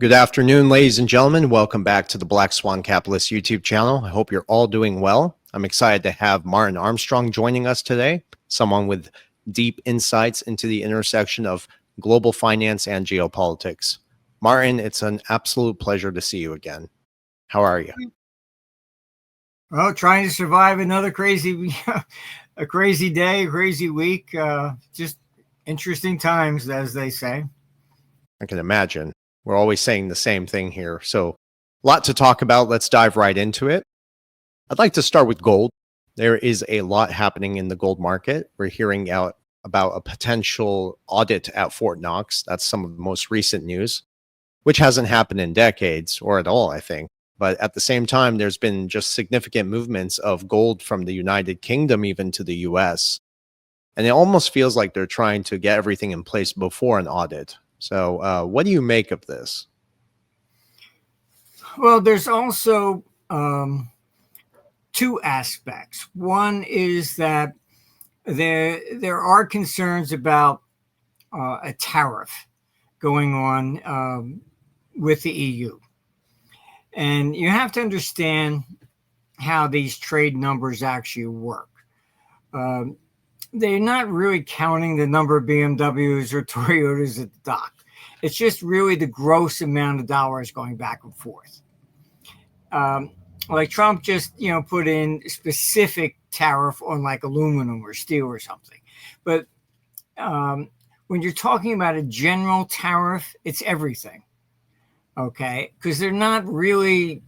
Good afternoon, ladies and gentlemen. Welcome back to the Black Swan Capitalist YouTube channel. I hope you're all doing well. I'm excited to have Martin Armstrong joining us today, someone with deep insights into the intersection of global finance and geopolitics. Martin, it's an absolute pleasure to see you again. How are you? Well, trying to survive another crazy, a crazy day, a crazy week. Just interesting times, as they say. I can imagine. We're always saying the same thing here. So, a lot to talk about. Let's dive right into it. I'd like to start with gold. There is a lot happening in the gold market. We're hearing out about a potential audit at Fort Knox. That's some of the most recent news, which hasn't happened in decades or at all, I think. But at the same time, there's been just significant movements of gold from the United Kingdom even to the US. And it almost feels like they're trying to get everything in place before an audit. So what do you make of this? Well, there's also two aspects. One is that there are concerns about a tariff going on with the EU. And you have to understand how these trade numbers actually work. They're not really counting the number of BMWs or Toyotas at the dock. It's just really the gross amount of dollars going back and forth. Like Trump just, put in specific tariff on like aluminum or steel or something. But when you're talking about a general tariff, it's everything. Okay, because they're not really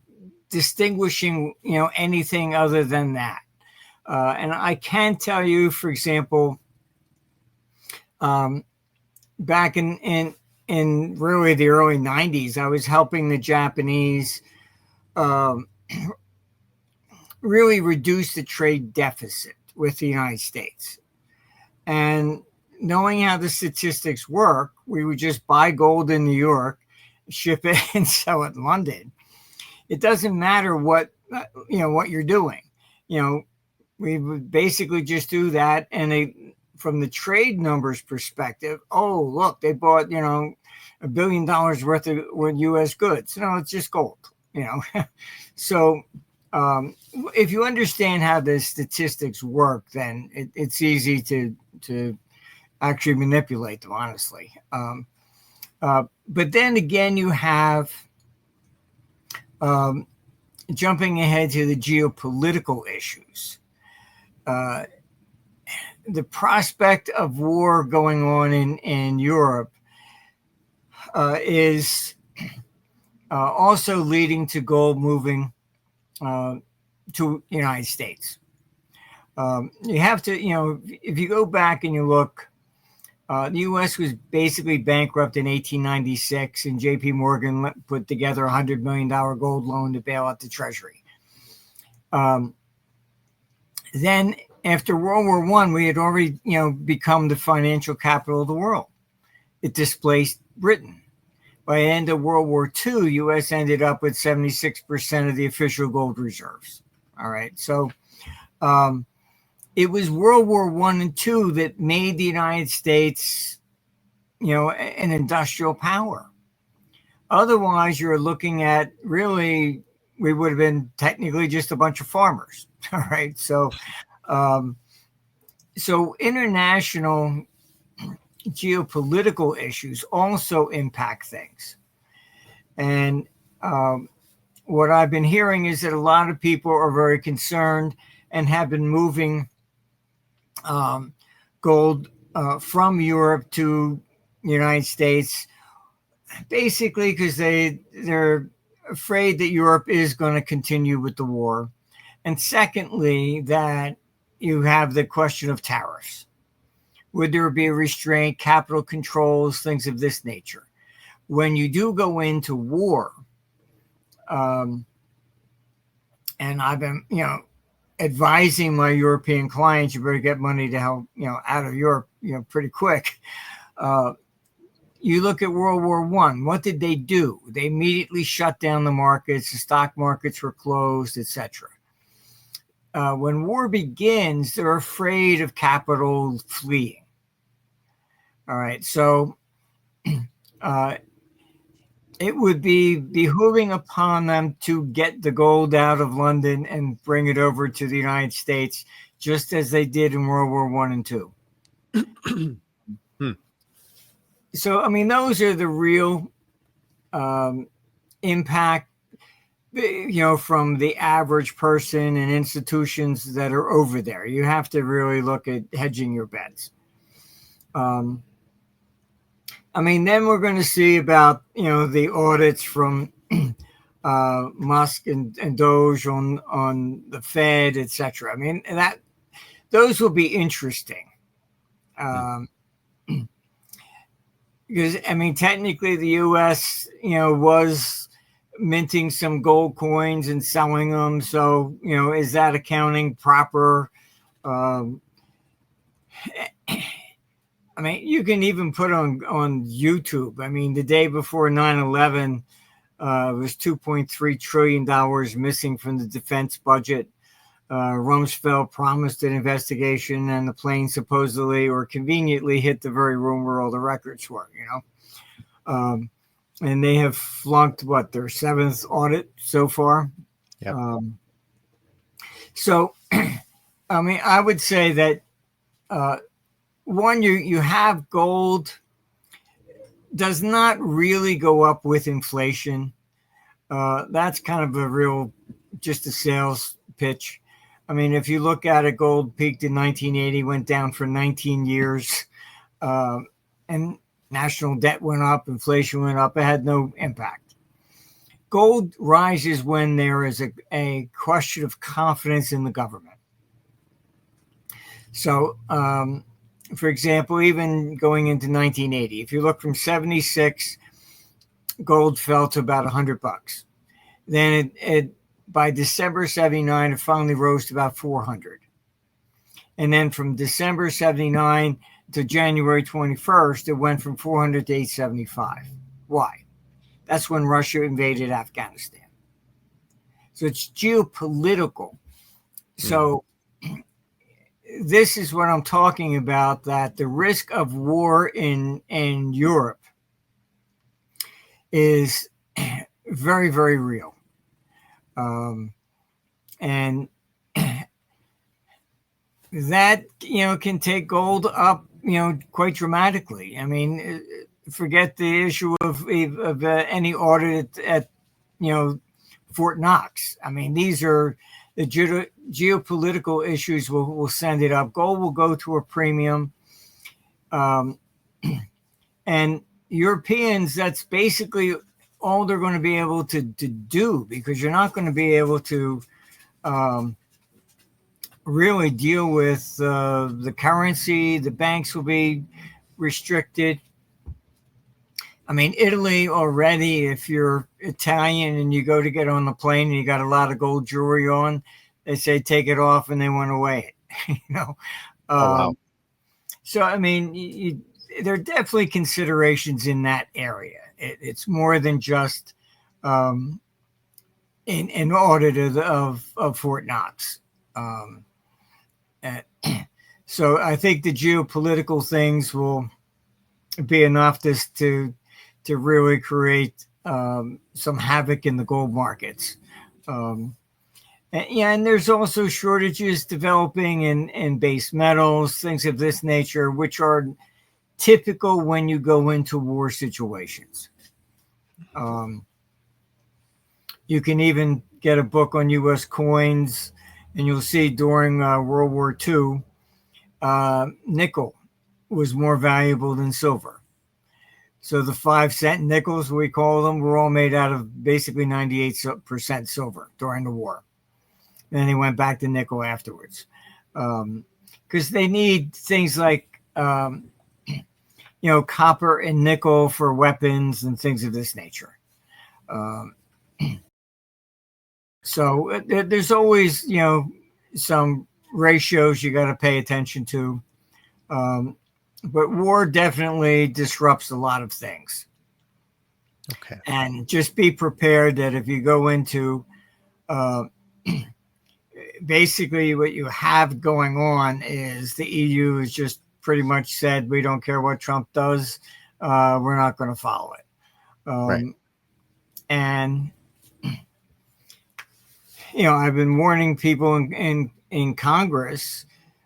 distinguishing, anything other than that. And I can tell you, for example, back in really the early 90s, I was helping the Japanese really reduce the trade deficit with the United States. And knowing how the statistics work, we would just buy gold in New York, ship it and sell it in London. It doesn't matter what you're doing. We would basically just do that. And from the trade numbers perspective, oh, look, they bought, $1 billion worth of U.S. goods. No, it's just gold, So if you understand how the statistics work, then it's easy to actually manipulate them, honestly. But then again, you have jumping ahead to the geopolitical issues. The prospect of war going on in Europe is also leading to gold moving to the United States. You have to, if you go back and you look, the U.S. was basically bankrupt in 1896, and J.P. Morgan put together a $100 million gold loan to bail out the Treasury. Then, after World War I, we had already, become the financial capital of the world. It displaced Britain. By the end of World War II, U.S. ended up with 76% of the official gold reserves. All right, so it was World War I and II that made the United States, an industrial power. Otherwise, you're looking at we would have been technically just a bunch of farmers. All right. So international geopolitical issues also impact things. And what I've been hearing is that a lot of people are very concerned and have been moving gold from Europe to the United States, basically because they're afraid that Europe is going to continue with the war. And secondly, that you have the question of tariffs. Would there be a restraint, capital controls, things of this nature? When you do go into war, and I've been, advising my European clients, you better get money to help, out of Europe, pretty quick. You look at World War I, what did they do? They immediately shut down the markets, the stock markets were closed, etc. When war begins, they're afraid of capital fleeing. All right, so it would be behooving upon them to get the gold out of London and bring it over to the United States, just as they did in World War I and II. Hmm. So, I mean, those are the real impact, from the average person and institutions that are over there. You have to really look at hedging your bets. I mean, then we're going to see about, the audits from Musk and Doge on the Fed, etc. I mean, those will be interesting. Because, I mean, technically the U.S., was minting some gold coins and selling them. So, is that accounting proper? I mean, you can even put on YouTube. I mean, the day before 9/11, was $2.3 trillion missing from the defense budget. Rumsfeld promised an investigation, and the plane supposedly or conveniently hit the very room where all the records were, and they have flunked their 7th audit so far. Yep. So, I mean, I would say that one, you have gold does not really go up with inflation. That's kind of just a sales pitch. I mean, if you look at it, gold peaked in 1980, went down for 19 years, and national debt went up, inflation went up. It had no impact. Gold rises when there is a question of confidence in the government. So, for example, even going into 1980, if you look from 76, gold fell to about $100. Then it by December 79, it finally rose to about 400. And then from December 79 to January 21st, it went from 400 to 875. Why? That's when Russia invaded Afghanistan. So it's geopolitical. So this is what I'm talking about, that the risk of war in Europe is very, very real. And that, can take gold up, quite dramatically. I mean, forget the issue of any audit at Fort Knox. I mean, these are the geopolitical issues will send it up. Gold will go to a premium. And Europeans, that's basically all they're going to be able to do, because you're not going to be able to really deal with the currency. The banks will be restricted. I mean, Italy already, if you're Italian and you go to get on the plane and you got a lot of gold jewelry on, they say take it off and they want to weigh it. Wow. So, I mean, there are definitely considerations in that area. It's more than just an audit of Fort Knox. So I think the geopolitical things will be enough to really create some havoc in the gold markets. And there's also shortages developing in base metals, things of this nature, which are typical when you go into war situations. You can even get a book on U.S. coins, and you'll see during World War II, nickel was more valuable than silver. So the 5-cent nickels, we call them, were all made out of basically 98% silver during the war. And then they went back to nickel afterwards, because they need things like copper and nickel for weapons and things of this nature. So there's always some ratios you got to pay attention to. But war definitely disrupts a lot of things. Okay. And just be prepared that if you go into basically what you have going on is the EU has just pretty much said, we don't care what Trump does. We're not going to follow it. Right. And I've been warning people in Congress.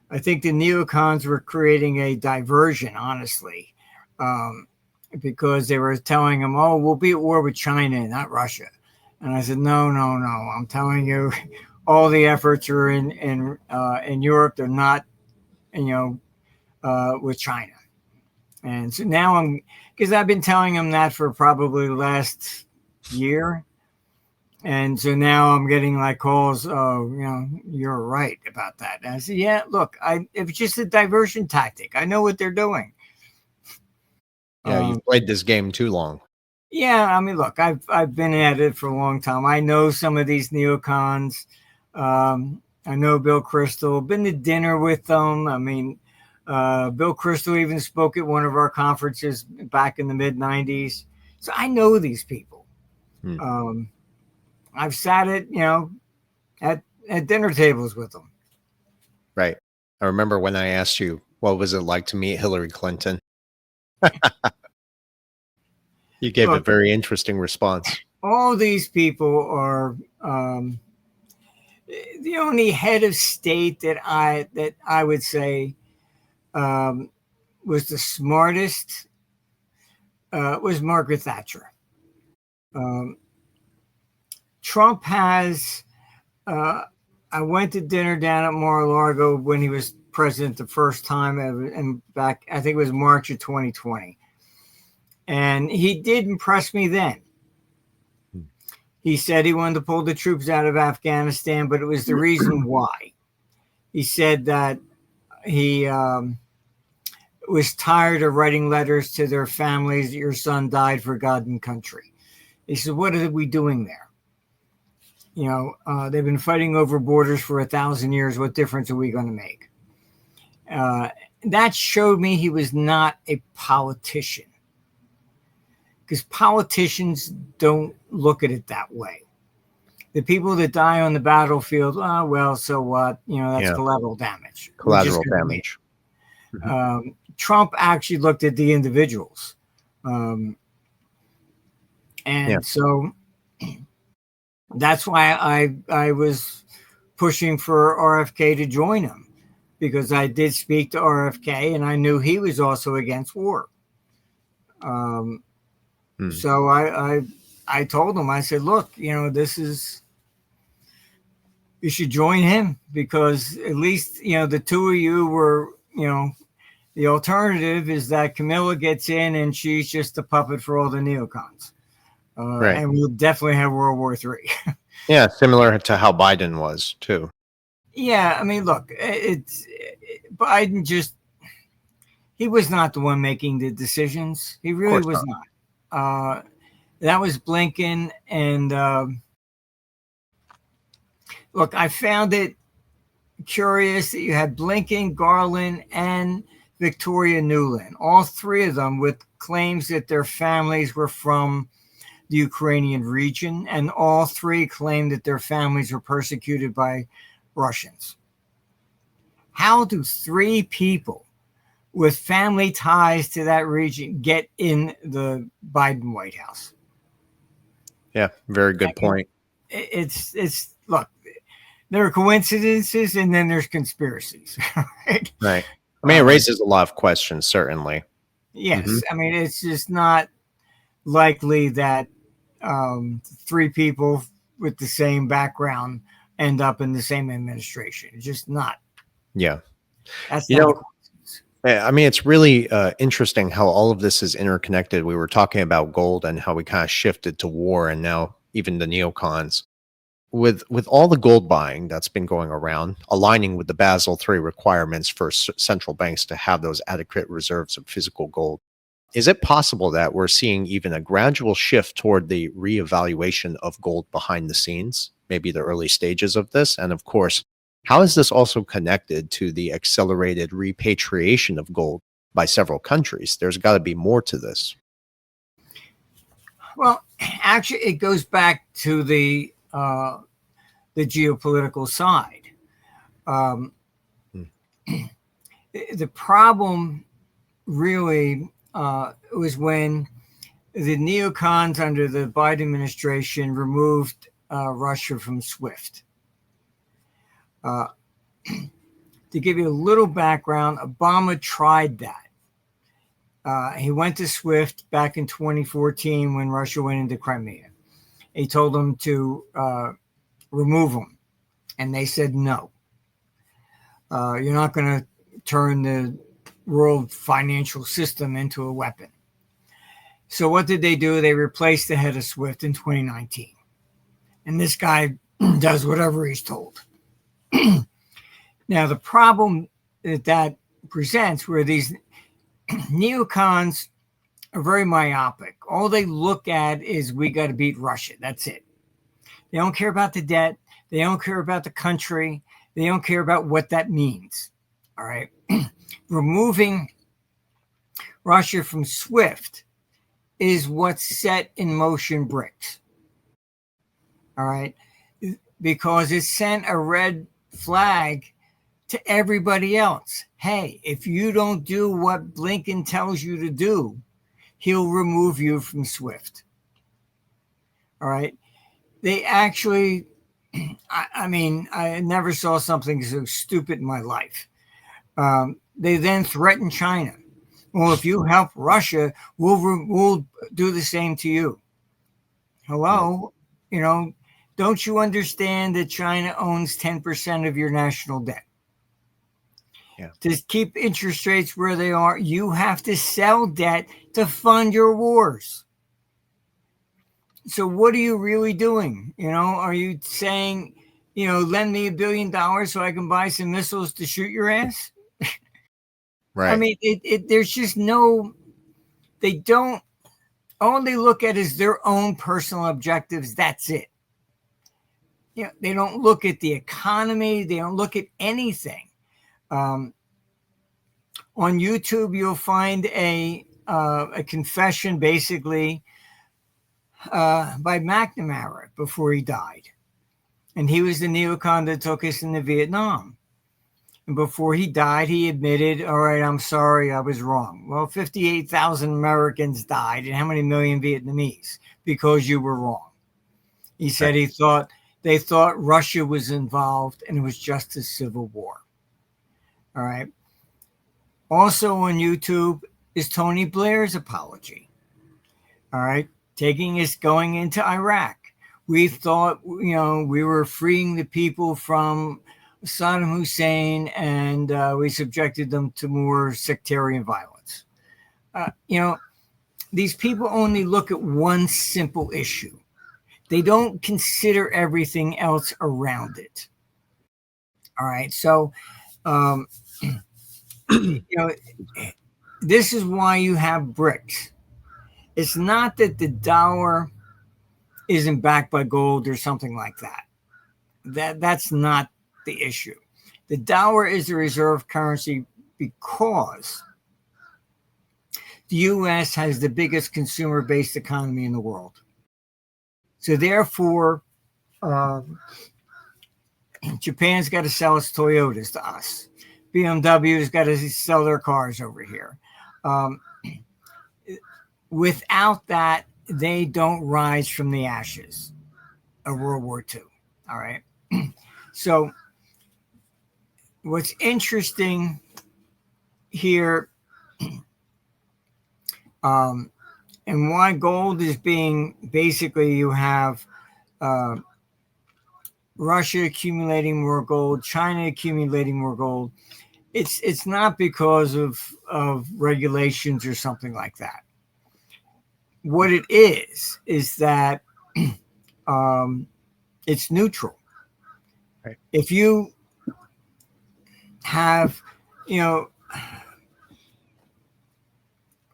I think the neocons were creating a diversion, honestly, because they were telling them, "Oh, we'll be at war with China, not Russia." And I said, "No, no, no! I'm telling you, all the efforts are in Europe. They're not, with China." And so now because I've been telling them that for probably the last year. And so now I'm getting like calls, "Oh, you're right about that." And I said, "Yeah, look, it's just a diversion tactic. I know what they're doing." Yeah, you've played this game too long. Yeah, I mean, look, I've been at it for a long time. I know some of these neocons. I know Bill Crystal. Been to dinner with them. I mean, Bill Crystal even spoke at one of our conferences back in the mid '90s. So I know these people. I've sat at dinner tables with them. Right. I remember when I asked you, what was it like to meet Hillary Clinton? You gave a very interesting response. All these people are the only head of state that I would say was the smartest was Margaret Thatcher. Trump has. I went to dinner down at Mar-a-Lago when he was president the first time, and back I think it was March of 2020, and he did impress me then. He said he wanted to pull the troops out of Afghanistan, but it was the reason why. He said that he was tired of writing letters to their families that your son died for God and country. He said, "What are we doing there? They've been fighting over borders for 1,000 years. What difference are we going to make?" That showed me he was not a politician, because politicians don't look at it that way. The people that die on the battlefield, oh, well, so what? That's collateral damage. Collateral damage. Trump actually looked at the individuals. So that's why I was pushing for RFK to join him, because I did speak to RFK and I knew he was also against war. So I told him, I said, "Look, you should join him, because at least, the two of you were, the alternative is that Camilla gets in and she's just a puppet for all the neocons. Right. And we'll definitely have World War III. Yeah, similar to how Biden was too. Yeah, I mean, look, Biden he was not the one making the decisions. He really was not. That was Blinken. And look, I found it curious that you had Blinken, Garland, and Victoria Nuland, all three of them with claims that their families were from the Ukrainian region, and all three claimed that their families were persecuted by Russians. How do three people with family ties to that region get in the Biden White House? Yeah, very good point. It's look, there are coincidences and then there's conspiracies. Right. Right. I mean, it raises a lot of questions, certainly. Yes. I mean, it's just not likely that three people with the same background end up in the same administration. It's just not. Yeah. That's not I mean, it's really interesting how all of this is interconnected. We were talking about gold and how we kind of shifted to war, and now even the neocons. With all the gold buying that's been going around, aligning with the Basel III requirements for central banks to have those adequate reserves of physical gold, is it possible that we're seeing even a gradual shift toward the reevaluation of gold behind the scenes, maybe the early stages of this? And of course, how is this also connected to the accelerated repatriation of gold by several countries? There's got to be more to this. Well, actually, it goes back to the geopolitical side. The problem really was when the neocons under the Biden administration removed Russia from SWIFT. To give you a little background, Obama tried that. He went to SWIFT back in 2014 when Russia went into Crimea. He told them to remove them, and they said no. You're not going to turn the world financial system into a weapon. So what did they do? They replaced the head of SWIFT in 2019. And this guy does whatever he's told. Now, the problem that presents where these neocons are very myopic. All they look at is we got to beat Russia. That's it. They don't care about the debt. They don't care about the country. They don't care about what that means. All right. Removing Russia from SWIFT is what set in motion BRICS. All right. Because it sent a red flag to everybody else. Hey, if you don't do what Blinken tells you to do, he'll remove you from SWIFT. All right. They actually, I mean, I never saw something so stupid in my life. They then threatened China. Well, if you help Russia, we'll do the same to you. Hello? You know, don't you understand that China owns 10% of your national debt? Yeah. To keep interest rates where they are, you have to sell debt to fund your wars. So what are you really doing? You know, are you saying, you know, lend me $1 billion so I can buy some missiles to shoot your ass? Right. I mean, there's just no, they don't, all they look at is their own personal objectives. That's it. You know, they don't look at the economy. They don't look at anything. On YouTube, you'll find a confession basically by McNamara before he died. And he was the neocon that took us into Vietnam. And before he died, he admitted, all right, I'm sorry, I was wrong. Well, 58,000 Americans died, and how many million Vietnamese? Because you were wrong. He said they thought Russia was involved, and it was just a civil war. All right. Also on YouTube is Tony Blair's apology. All right. Taking us going into Iraq. We thought, you know, we were freeing the people from Saddam Hussein, and we subjected them to more sectarian violence. You know, these people only look at one simple issue. They don't consider everything else around it. All right. So, you know, this is why you have BRICS. It's not that the dollar isn't backed by gold or something like that. That's not the issue. The dollar is a reserve currency because the U.S. has the biggest consumer-based economy in the world. So therefore, Japan's got to sell its Toyotas to us. BMW's got to sell their cars over here. Without that, they don't rise from the ashes of World War II. All right. So what's interesting here, and why gold is being basically, you have Russia accumulating more gold, China accumulating more gold. It's not because of regulations or something like that. What it is that it's neutral. Right. If you have, you know,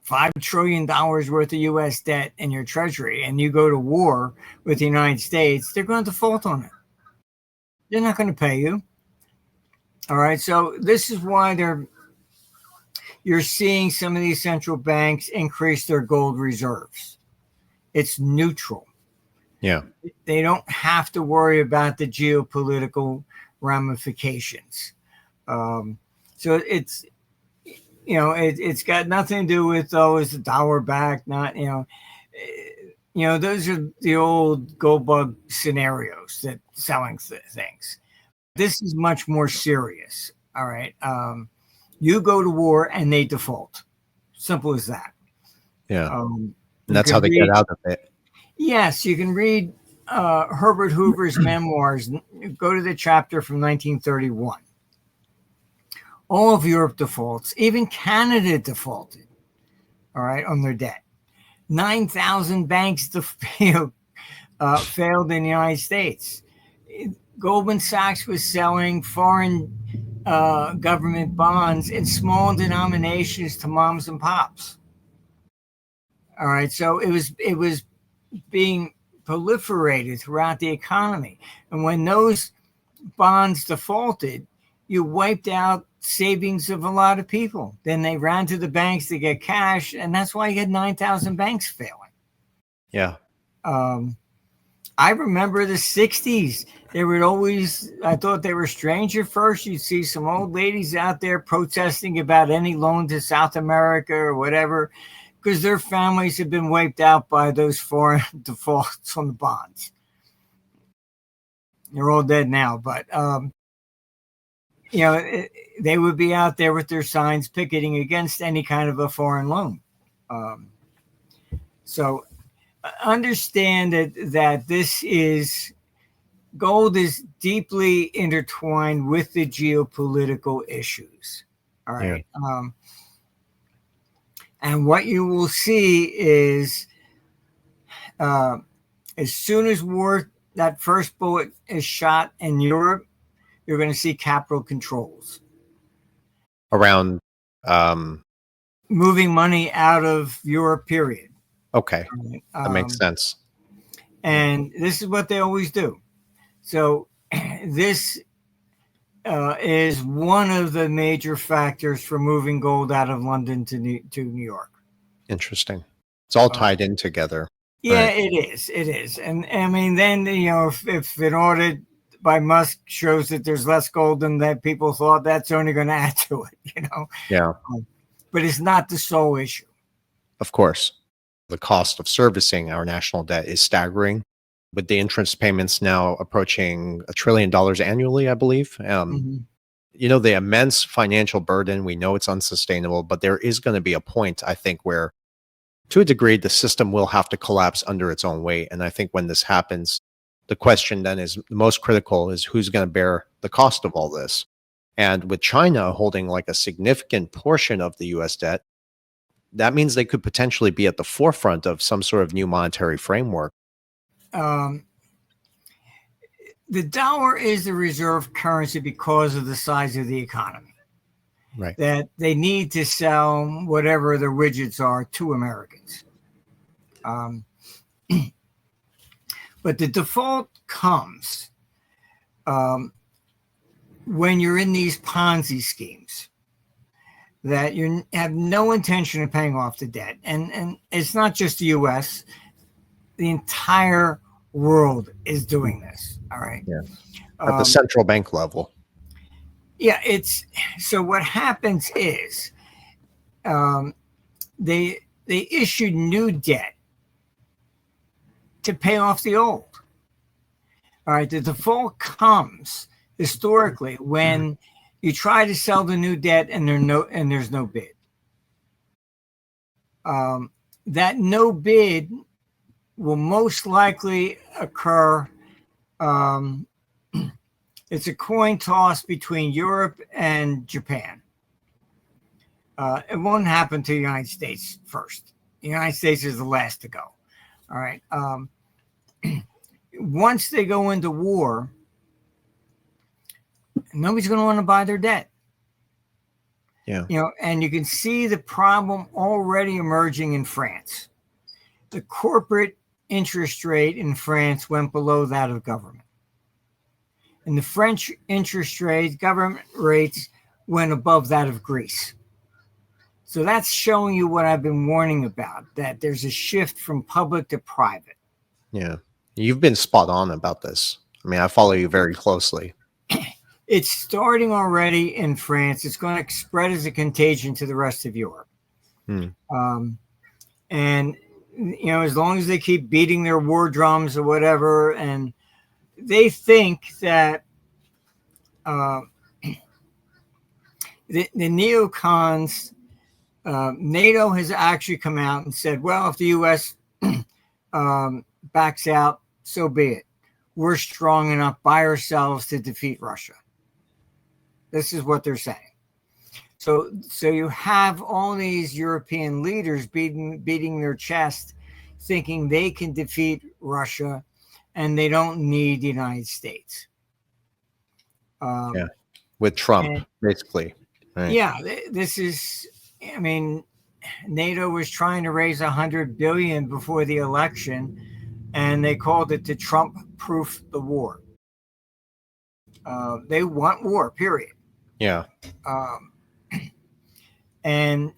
$5 trillion worth of U.S. debt in your treasury and you go to war with the United States, they're going to default on it. They're not going to pay you. All right. So this is why you're seeing some of these central banks increase their gold reserves. It's neutral. Yeah. They don't have to worry about the geopolitical ramifications. So it's, you know, it's got nothing to do with, is the dollar back? Not, you know, those are the old gold bug scenarios that selling things. This is much more serious. All right. You go to war and they default. Simple as that. Yeah. And You that's can how they read, get out of it. yes, you can read Herbert Hoover's memoirs. Go to the chapter from 1931. All of Europe defaults. Even Canada defaulted, all right, on their debt. 9,000 banks failed in the United States. Goldman Sachs was selling foreign government bonds in small denominations to moms and pops. All right, so it was being proliferated throughout the economy, and when those bonds defaulted, you wiped out savings of a lot of people. Then they ran to the banks to get cash, and that's why you had 9,000 banks failing. Yeah. I remember the 60s. They would always, I thought they were strange at first. You'd see some old ladies out there protesting about any loan to South America or whatever, because their families had been wiped out by those foreign defaults on the bonds. They're all dead now, but they would be out there with their signs picketing against any kind of a foreign loan. So understand that this is, gold is deeply intertwined with the geopolitical issues. All right. Yeah. And what you will see is as soon as that first bullet is shot in Europe, you're going to see capital controls around moving money out of Europe, period. Okay. That makes sense. And this is what they always do. So this is one of the major factors for moving gold out of London to New York. Interesting. It's all tied in together. Yeah, right. It is. And I mean, then, if an audit by Musk shows that there's less gold than that people thought, that's only going to add to it, Yeah. But it's not the sole issue. Of course. The cost of servicing our national debt is staggering, with the interest payments now approaching $1 trillion annually, I believe. The immense financial burden, we know it's unsustainable, but there is going to be a point, I think, where to a degree, the system will have to collapse under its own weight. And I think when this happens, the question then is the most critical is who's going to bear the cost of all this. And with China holding like a significant portion of the US debt, that means they could potentially be at the forefront of some sort of new monetary framework. The dollar is the reserve currency because of the size of the economy. Right. That they need to sell whatever the widgets are to Americans. But the default comes when you're in these Ponzi schemes that you have no intention of paying off the debt. And it's not just the U.S. The entire world is doing this. All right. Yeah. At the central bank level. Yeah. So what happens is they issued new debt to pay off the old. All right. The default comes historically when you try to sell the new debt and there's no bid. That no bid will most likely occur. It's a coin toss between Europe and Japan. It won't happen to the United States first. The United States is the last to go. All right. Once they go into war, nobody's going to want to buy their debt. Yeah. And you can see the problem already emerging in France. The corporate interest rate in France went below that of government. And the French interest rates, government rates, went above that of Greece. So that's showing you what I've been warning about, that there's a shift from public to private. Yeah. You've been spot on about this. I mean, I follow you very closely. It's starting already in France. It's going to spread as a contagion to the rest of Europe. And as long as they keep beating their war drums or whatever, and they think that the neocons, NATO has actually come out and said, well, if the U.S. Backs out, so be it. We're strong enough by ourselves to defeat Russia. This is what they're saying. So you have all these European leaders beating their chest, thinking they can defeat Russia, and they don't need the United States. Yeah, with Trump, basically. Right. Yeah, this is. I mean, NATO was trying to raise $100 billion before the election, and they called it to Trump-proof the war. They want war, period. Yeah. And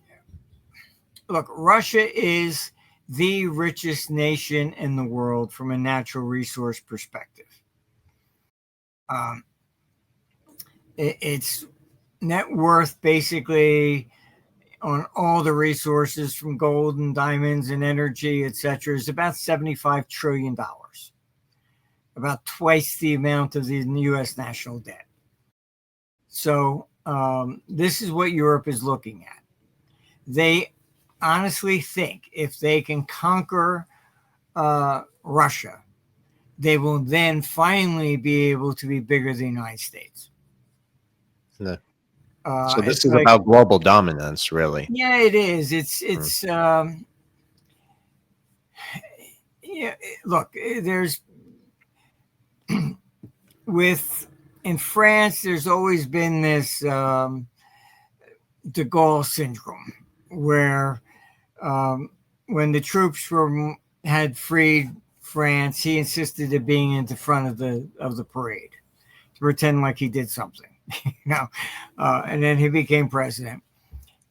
look, Russia is the richest nation in the world from a natural resource perspective. Its net worth basically on all the resources from gold and diamonds and energy, et cetera, is about $75 trillion, about twice the amount of the U.S. national debt. So this is what Europe is looking at. They honestly think if they can conquer Russia, they will then finally be able to be bigger than the United States. No. So this is like, about global dominance, really. Yeah, it is. It's yeah. Look, there's in France, there's always been this de Gaulle syndrome, where when the troops had freed France, he insisted of being in the front of the parade to pretend like he did something, and then he became president.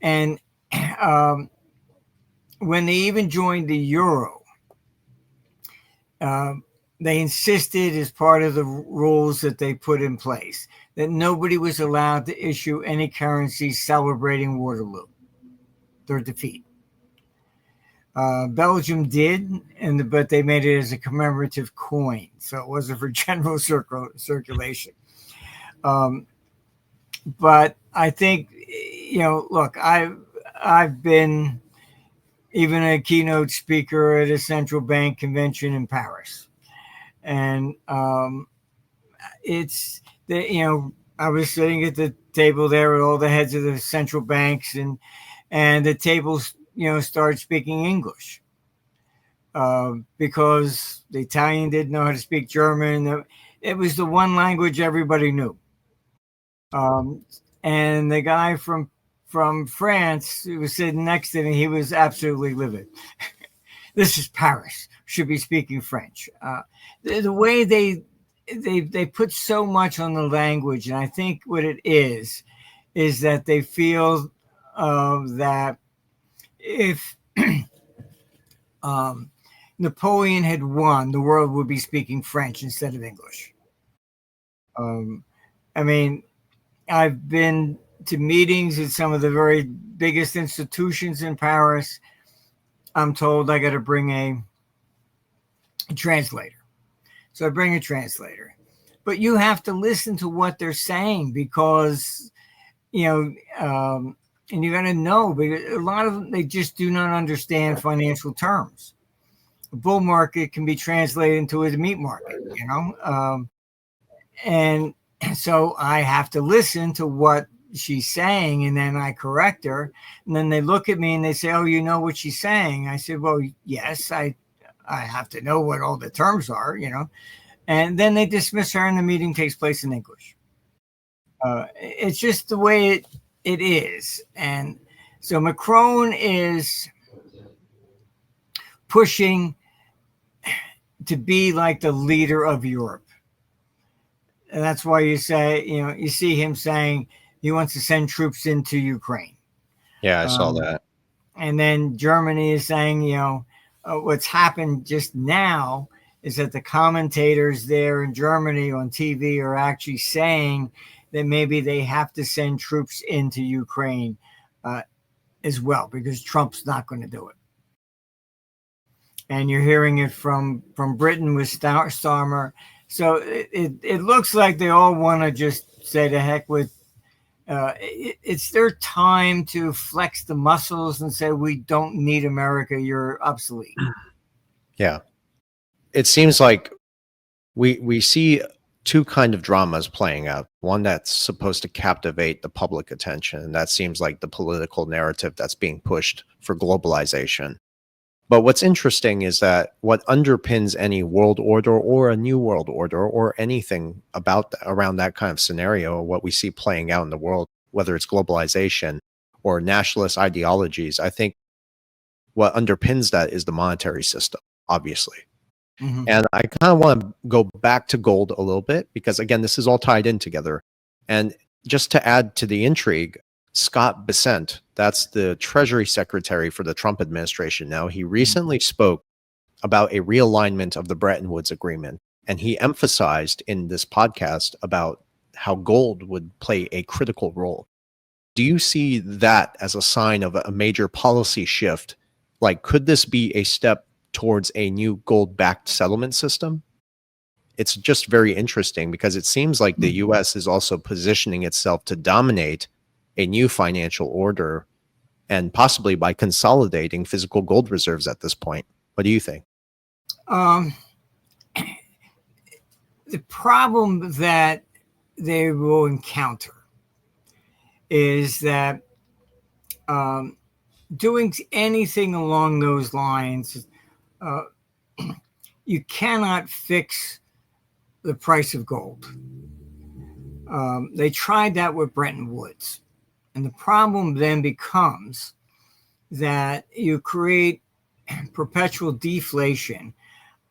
And when they even joined the euro, they insisted, as part of the rules that they put in place, that nobody was allowed to issue any currency celebrating Waterloo, their defeat. Belgium did, but they made it as a commemorative coin, so it wasn't for general circulation. But I think, look, I've been even a keynote speaker at a central bank convention in Paris, and it's I was sitting at the table there with all the heads of the central banks, and the tables started speaking English because the Italian didn't know how to speak German. It was the one language everybody knew. And the guy from France who was sitting next to me, he was absolutely livid. This is Paris. Should be speaking French. The way they put so much on the language, and I think what it is that they feel that if Napoleon had won, the world would be speaking French instead of English. I mean, I've been to meetings at some of the very biggest institutions in Paris. I'm told I got to bring a translator. So I bring a translator. But you have to listen to what they're saying because, and you got to know, because a lot of them, they just do not understand financial terms. A bull market can be translated into a meat market, and so I have to listen to what she's saying, and then I correct her, and then they look at me and they say, "Oh, you know what she's saying?" I said, "Well, yes, I have to know what all the terms are, and then they dismiss her and the meeting takes place in English. It's just the way it is. And so Macron is pushing to be like the leader of Europe. And that's why you see him saying he wants to send troops into Ukraine. Yeah, I saw that. And then Germany is saying, what's happened just now is that the commentators there in Germany on TV are actually saying that maybe they have to send troops into Ukraine as well, because Trump's not going to do it. and you're hearing it from Britain with Starmer. So it looks like they all want to just say the heck with. It's their time to flex the muscles and say, we don't need America, you're obsolete. Yeah. It seems like we see two kind of dramas playing out. One that's supposed to captivate the public attention, and that seems like the political narrative that's being pushed for globalization. But what's interesting is that what underpins any world order or a new world order or anything about around that kind of scenario, what we see playing out in the world, whether it's globalization or nationalist ideologies, I think what underpins that is the monetary system, obviously. Mm-hmm. And I kind of want to go back to gold a little bit because, again, this is all tied in together. And just to add to the intrigue, Scott Bessent, that's the Treasury Secretary for the Trump administration now, he recently spoke about a realignment of the Bretton Woods Agreement. And he emphasized in this podcast about how gold would play a critical role. Do you see that as a sign of a major policy shift? Like, could this be a step towards a new gold-backed settlement system? It's just very interesting because it seems like the US is also positioning itself to dominate a new financial order, and possibly by consolidating physical gold reserves at this point. What do you think? The problem that they will encounter is that doing anything along those lines, you cannot fix the price of gold. They tried that with Bretton Woods. And the problem then becomes that you create perpetual deflation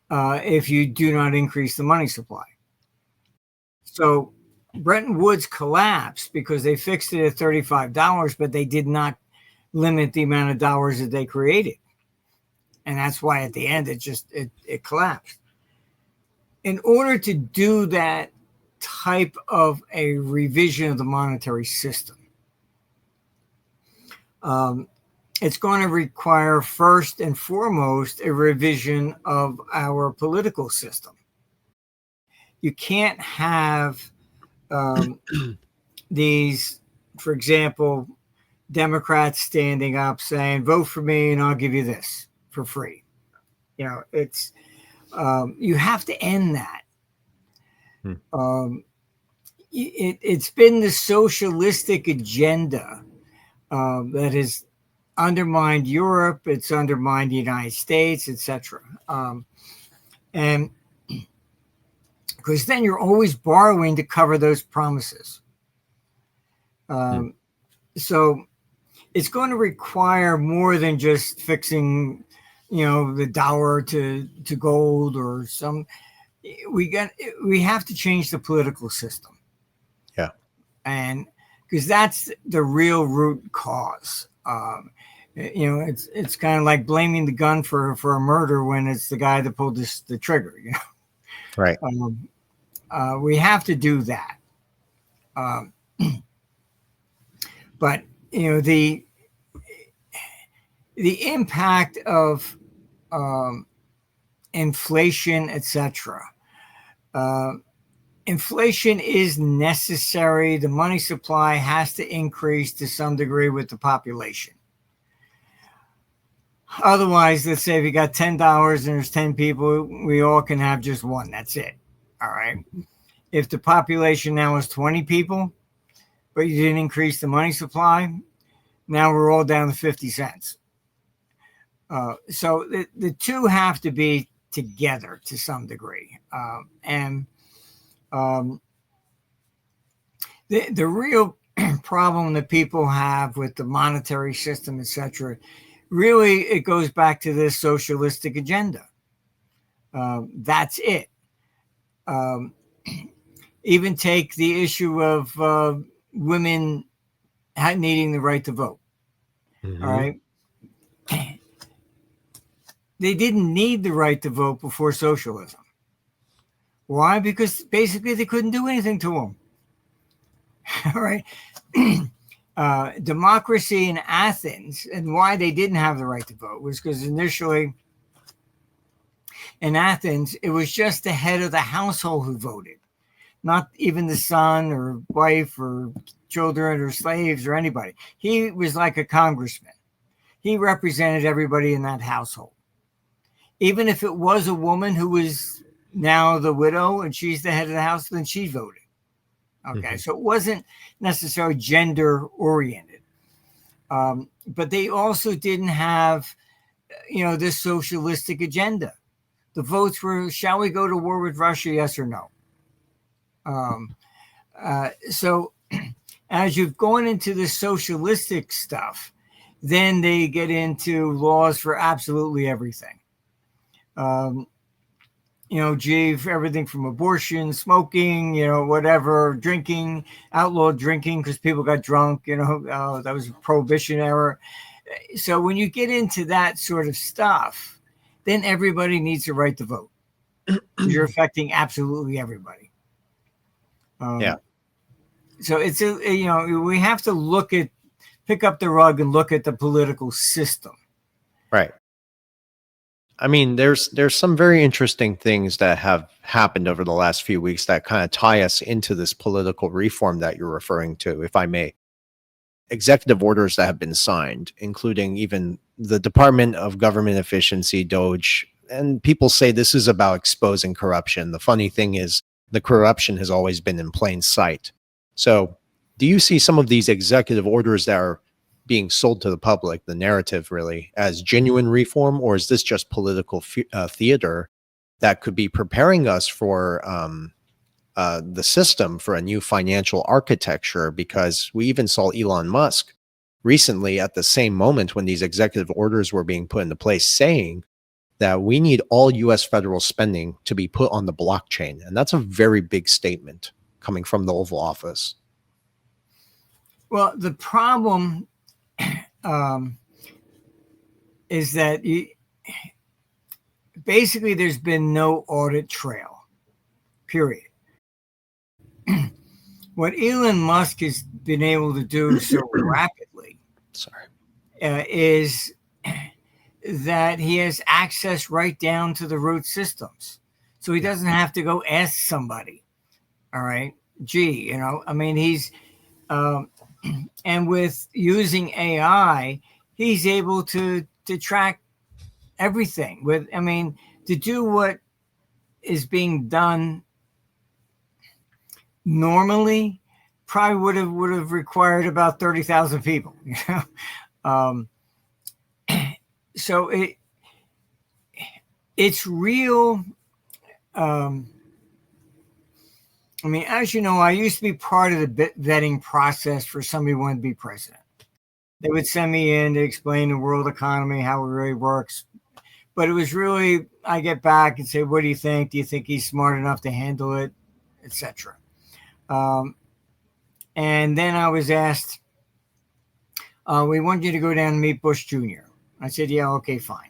if you do not increase the money supply. So Bretton Woods collapsed because they fixed it at $35, but they did not limit the amount of dollars that they created. And that's why at the end it collapsed. In order to do that type of a revision of the monetary system, it's going to require first and foremost a revision of our political system. You can't have these, for example, Democrats standing up saying, vote for me and I'll give you this for free. You know, it's you have to end that. It's been the socialistic agenda that has undermined Europe, it's undermined the United States, etc. And because then you're always borrowing to cover those promises. So it's going to require more than just fixing, the dollar to gold or some. We have to change the political system. Yeah, and because that's the real root cause. It's kind of like blaming the gun for a murder when it's the guy that pulled the trigger. right. We have to do that. But the impact of inflation, etc. Inflation is necessary. The money supply has to increase to some degree with the population. Otherwise, let's say if you got $10 and there's 10 people, we all can have just one. That's it. All right. If the population now is 20 people, but you didn't increase the money supply, now we're all down to 50 cents. So the two have to be together to some degree. The real problem that people have with the monetary system, etc., really it goes back to this socialistic agenda. That's it. Even take the issue of women needing the right to vote. Mm-hmm. All right. They didn't need the right to vote before socialism. Why? Because basically they couldn't do anything to them. All right. Democracy in Athens, and why they didn't have the right to vote was because initially In Athens, it was just the head of the household who voted, not even the son or wife or children or slaves or anybody. He was like a congressman. He represented everybody in that household. Even if it was a woman who was now the widow and she's the head of the house, then she voted. Okay, so it wasn't necessarily gender oriented. But they also didn't have, this socialistic agenda. The votes were, shall we go to war with Russia, yes or no? So as you've gone into the socialistic stuff, then they get into laws for absolutely everything. For everything from abortion, smoking, whatever, drinking, outlawed drinking because people got drunk, that was a prohibition era. So when you get into that sort of stuff, then everybody needs the right to vote. You're affecting absolutely everybody. So it's we have to pick up the rug and look at the political system. Right. I mean, there's some very interesting things that have happened over the last few weeks that kind of tie us into this political reform that you're referring to, if I may. Executive orders that have been signed, including even the Department of Government Efficiency, DOGE, and people say this is about exposing corruption. The funny thing is the corruption has always been in plain sight. So do you see some of these executive orders that are being sold to the public, the narrative really, as genuine reform, or is this just political theater that could be preparing us for the system for a new financial architecture? Because we even saw Elon Musk recently at the same moment when these executive orders were being put into place saying that we need all US federal spending to be put on the blockchain. And that's a very big statement coming from the Oval Office. Well, the problem is that basically there's been no audit trail, period. What Elon Musk has been able to do so rapidly is that he has access right down to the root systems. So he doesn't have to go ask somebody. All right. He's, and with using AI, he's able to track everything to do what is being done normally probably would have required about 30,000 people, so it's real. As you know, I used to be part of the vetting process for somebody who wanted to be president. They would send me in to explain the world economy, how it really works. But it was really, I get back and say, what do you think? Do you think he's smart enough to handle it, etc.? And then I was asked, we want you to go down and meet Bush Jr. I said, yeah, okay, fine.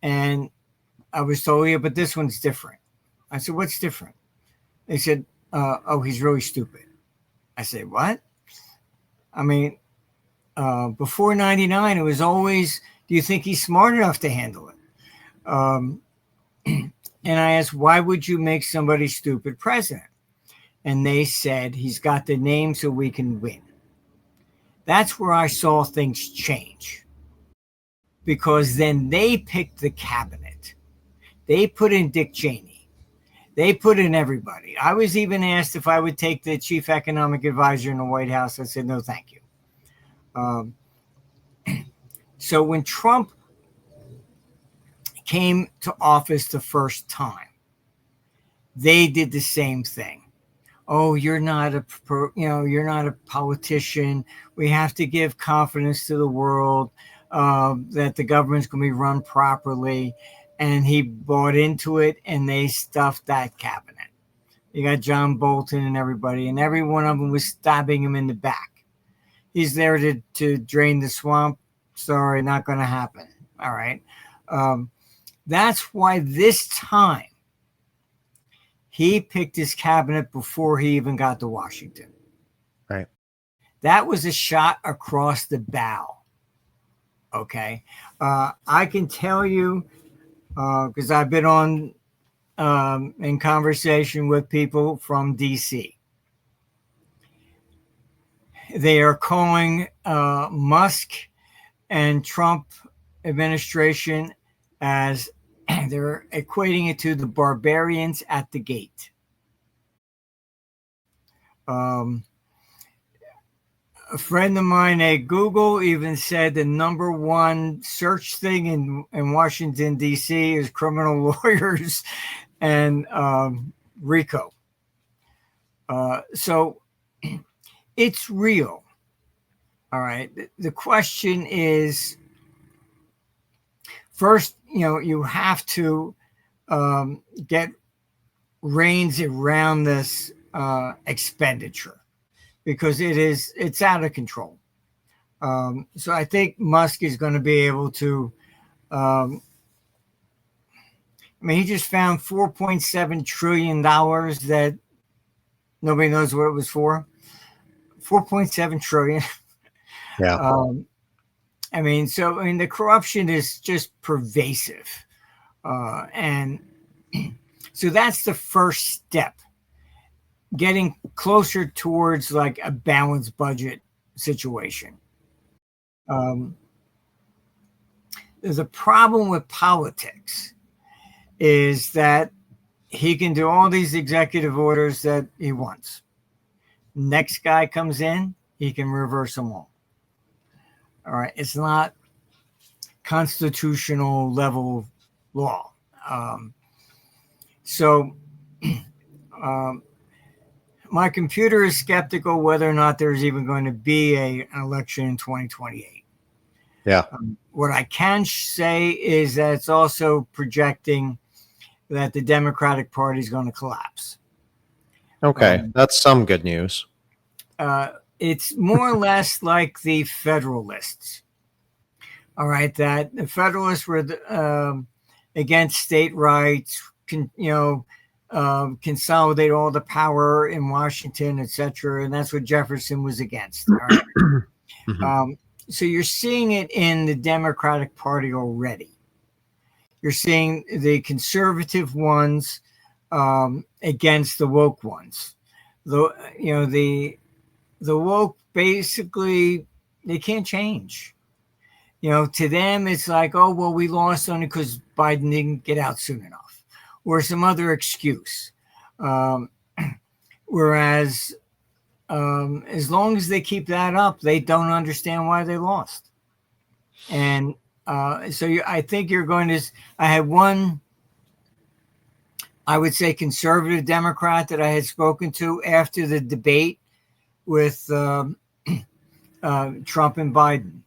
And I was told, yeah, but this one's different. I said, what's different? They said, he's really stupid. I said, what? Before 99, it was always, do you think he's smart enough to handle it? And I asked, why would you make somebody stupid president? And they said, he's got the name so we can win. That's where I saw things change. Because then they picked the cabinet. They put in Dick Cheney. They put in everybody. I was even asked if I would take the chief economic advisor in the White House. I said, no, thank you. So when Trump came to office the first time, they did the same thing. Oh, you're not a politician. We have to give confidence to the world that the government's going to be run properly. And he bought into it, and they stuffed that cabinet. You got John Bolton and everybody, and every one of them was stabbing him in the back. He's there to drain the swamp. Sorry, not going to happen. All right. That's why this time he picked his cabinet before he even got to Washington. Right. That was a shot across the bow. Okay. I can tell you because I've been on in conversation with people from DC. They are calling Musk and Trump administration as they're equating it to the barbarians at the gate. A friend of mine at Google even said the number one search thing in Washington, D.C. is criminal lawyers and RICO. So it's real. All right. The question is, first, you have to get reins around this expenditure because it's out of control. So I think Musk is going to be able to. He just found $4.7 trillion that nobody knows what it was for. 4.7 trillion. Yeah. The corruption is just pervasive. And so that's the first step, getting closer towards like a balanced budget situation. There's a problem with politics is that he can do all these executive orders that he wants. Next guy comes in, he can reverse them all. All right. It's not constitutional level law. My computer is skeptical whether or not there's even going to be an election in 2028. Yeah. What I can say is that it's also projecting that the Democratic Party is going to collapse. Okay. That's some good news. It's more or less like the Federalists. All right. That the Federalists were against state rights, consolidate all the power in Washington, etc. And that's what Jefferson was against. All right? Mm-hmm. So you're seeing it in the Democratic Party already. You're seeing the conservative ones against the woke ones. The woke basically they can't change. To them it's like, oh well, we lost only because Biden didn't get out soon enough, or some other excuse. Whereas as long as they keep that up, they don't understand why they lost. And I think you're going to. I had one, I would say, conservative Democrat that I had spoken to after the debate with Trump and Biden.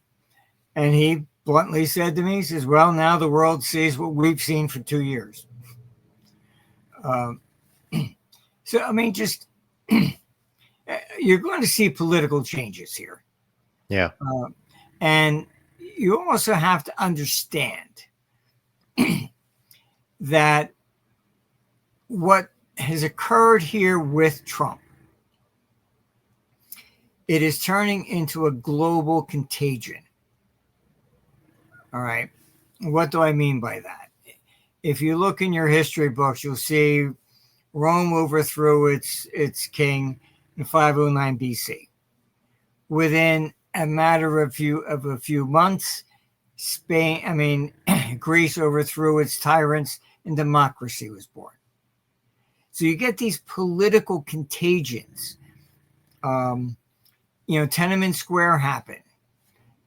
And he bluntly said to me, he says, well, now the world sees what we've seen for 2 years. Just you're going to see political changes here. Yeah. And you also have to understand that what has occurred here with Trump, it is turning into a global contagion. All right. What do I mean by that? If you look in your history books, you'll see Rome overthrew its king in 509 BC. Within a matter of a few months, Greece overthrew its tyrants and democracy was born. So you get these political contagions. Tiananmen Square happened,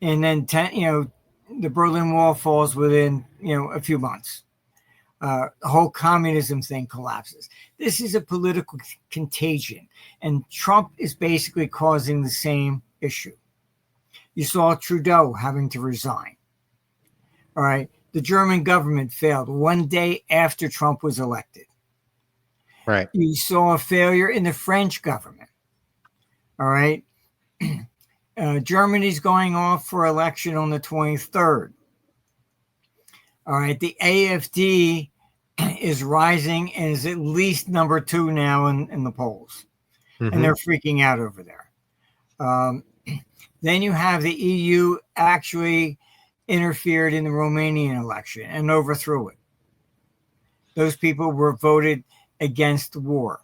and then the Berlin Wall falls within a few months. The whole communism thing collapses. This is a political contagion, and Trump is basically causing the same issue. You saw Trudeau having to resign. All right. The German government failed one day after Trump was elected. Right. You saw a failure in the French government. All right. Germany's going off for election on the 23rd. All right. The AfD is rising and is at least number 2 now in the polls. Mm-hmm. And they're freaking out over there. Then you have the EU actually interfered in the Romanian election and overthrew it. those people were voted against the war.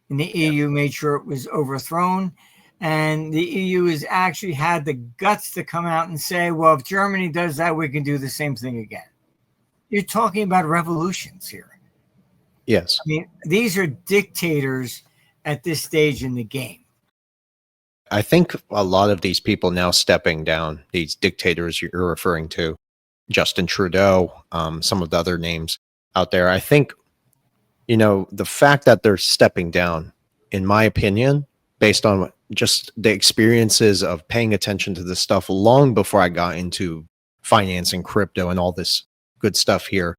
And the EU made sure it was overthrown. And the EU has actually had the guts to come out and say, well, if Germany does that, we can do the same thing again. You're talking about revolutions here. Yes. I mean, these are dictators at this stage in the game. I think a lot of these people now stepping down, these dictators you're referring to, Justin Trudeau, some of the other names out there, I think, the fact that they're stepping down, in my opinion, based on just the experiences of paying attention to this stuff long before I got into finance and crypto and all this good stuff here,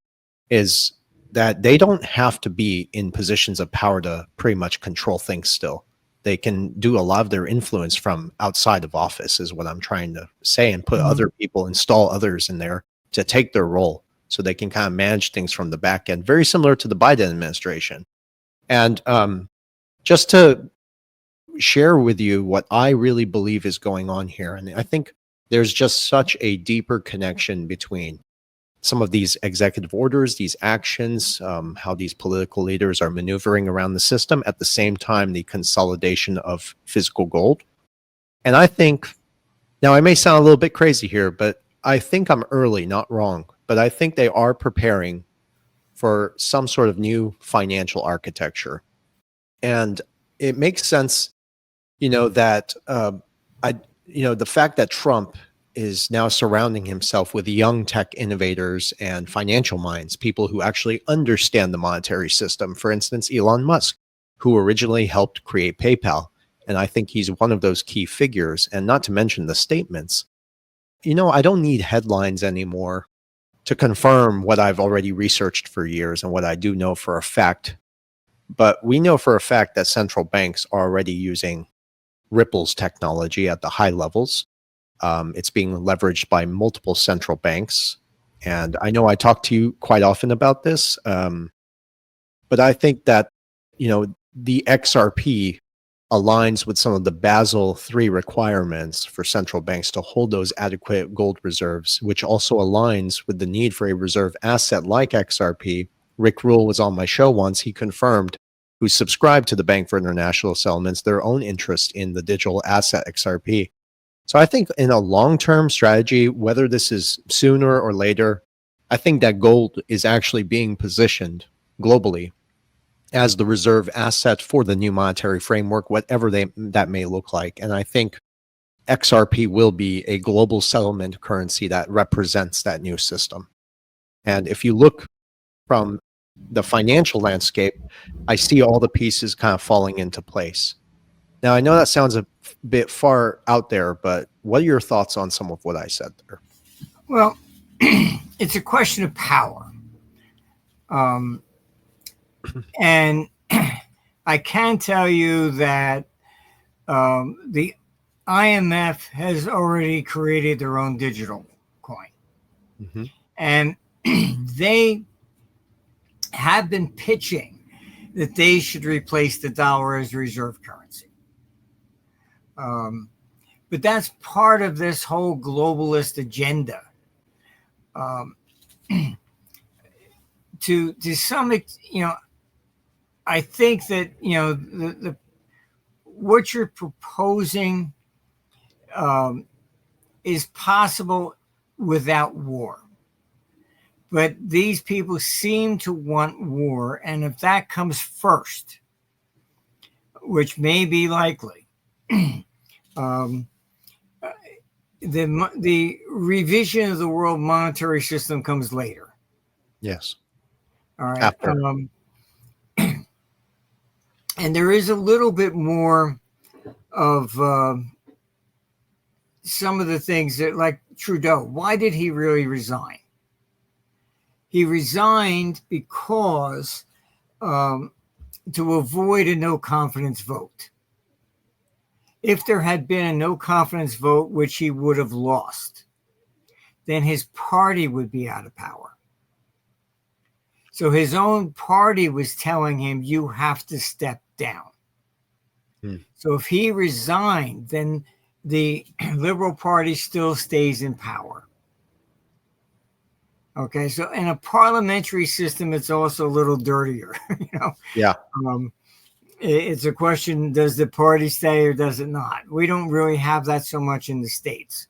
is that they don't have to be in positions of power to pretty much control things still. They can do a lot of their influence from outside of office, is what I'm trying to say, and put other people, install others in there to take their role so they can kind of manage things from the back end, very similar to the Biden administration. And just to share with you what I really believe is going on here, and I think there's just such a deeper connection between some of these executive orders, these actions, how these political leaders are maneuvering around the system, at the same time, the consolidation of physical gold. And I think, now I may sound a little bit crazy here, but I think I'm early, not wrong, but I think they are preparing for some sort of new financial architecture. And it makes sense, that, the fact that Trump is now surrounding himself with young tech innovators and financial minds, people who actually understand the monetary system. For instance, Elon Musk, who originally helped create PayPal. And I think he's one of those key figures. And not to mention the statements. I don't need headlines anymore to confirm what I've already researched for years and what I do know for a fact. But we know for a fact that central banks are already using Ripple's technology at the high levels. It's being leveraged by multiple central banks. And I know I talk to you quite often about this, but I think that, the XRP aligns with some of the Basel III requirements for central banks to hold those adequate gold reserves, which also aligns with the need for a reserve asset like XRP. Rick Rule was on my show once. He confirmed, who subscribed to the Bank for International Settlements, their own interest in the digital asset XRP. So I think in a long-term strategy, whether this is sooner or later, I think that gold is actually being positioned globally as the reserve asset for the new monetary framework, whatever that may look like. And I think XRP will be a global settlement currency that represents that new system. And if you look from the financial landscape, I see all the pieces kind of falling into place. Now, I know that sounds a bit far out there, but what are your thoughts on some of what I said there? Well, it's a question of power. And I can tell you that the IMF has already created their own digital coin. Mm-hmm. And they have been pitching that they should replace the dollar as reserve currency. But that's part of this whole globalist agenda. To some, I think that the what you're proposing is possible without war. But these people seem to want war, and if that comes first, which may be likely, the revision of the world monetary system comes later. Yes. All right. After. And there is a little bit more of some of the things that, like Trudeau, why did he really resign? He resigned because to avoid a no confidence vote. If there had been a no confidence vote, which he would have lost, then his party would be out of power. So his own party was telling him, you have to step down. So if he resigned, then the Liberal Party still stays in power. Okay, so in a parliamentary system, it's also a little dirtier. Yeah. It's a question: does the party stay or does it not? We don't really have that so much in the states.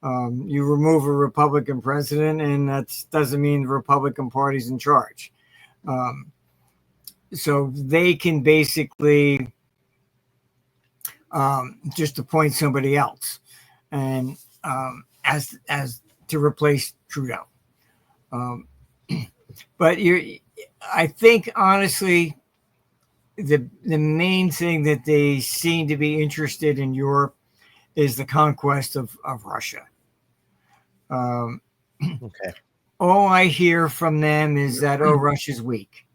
You remove a Republican president, and that doesn't mean the Republican Party's in charge. So they can basically just appoint somebody else, and as to replace Trudeau. But I think honestly, the main thing that they seem to be interested in Europe is the conquest of Russia. Okay. All I hear from them is that, oh, Russia's weak.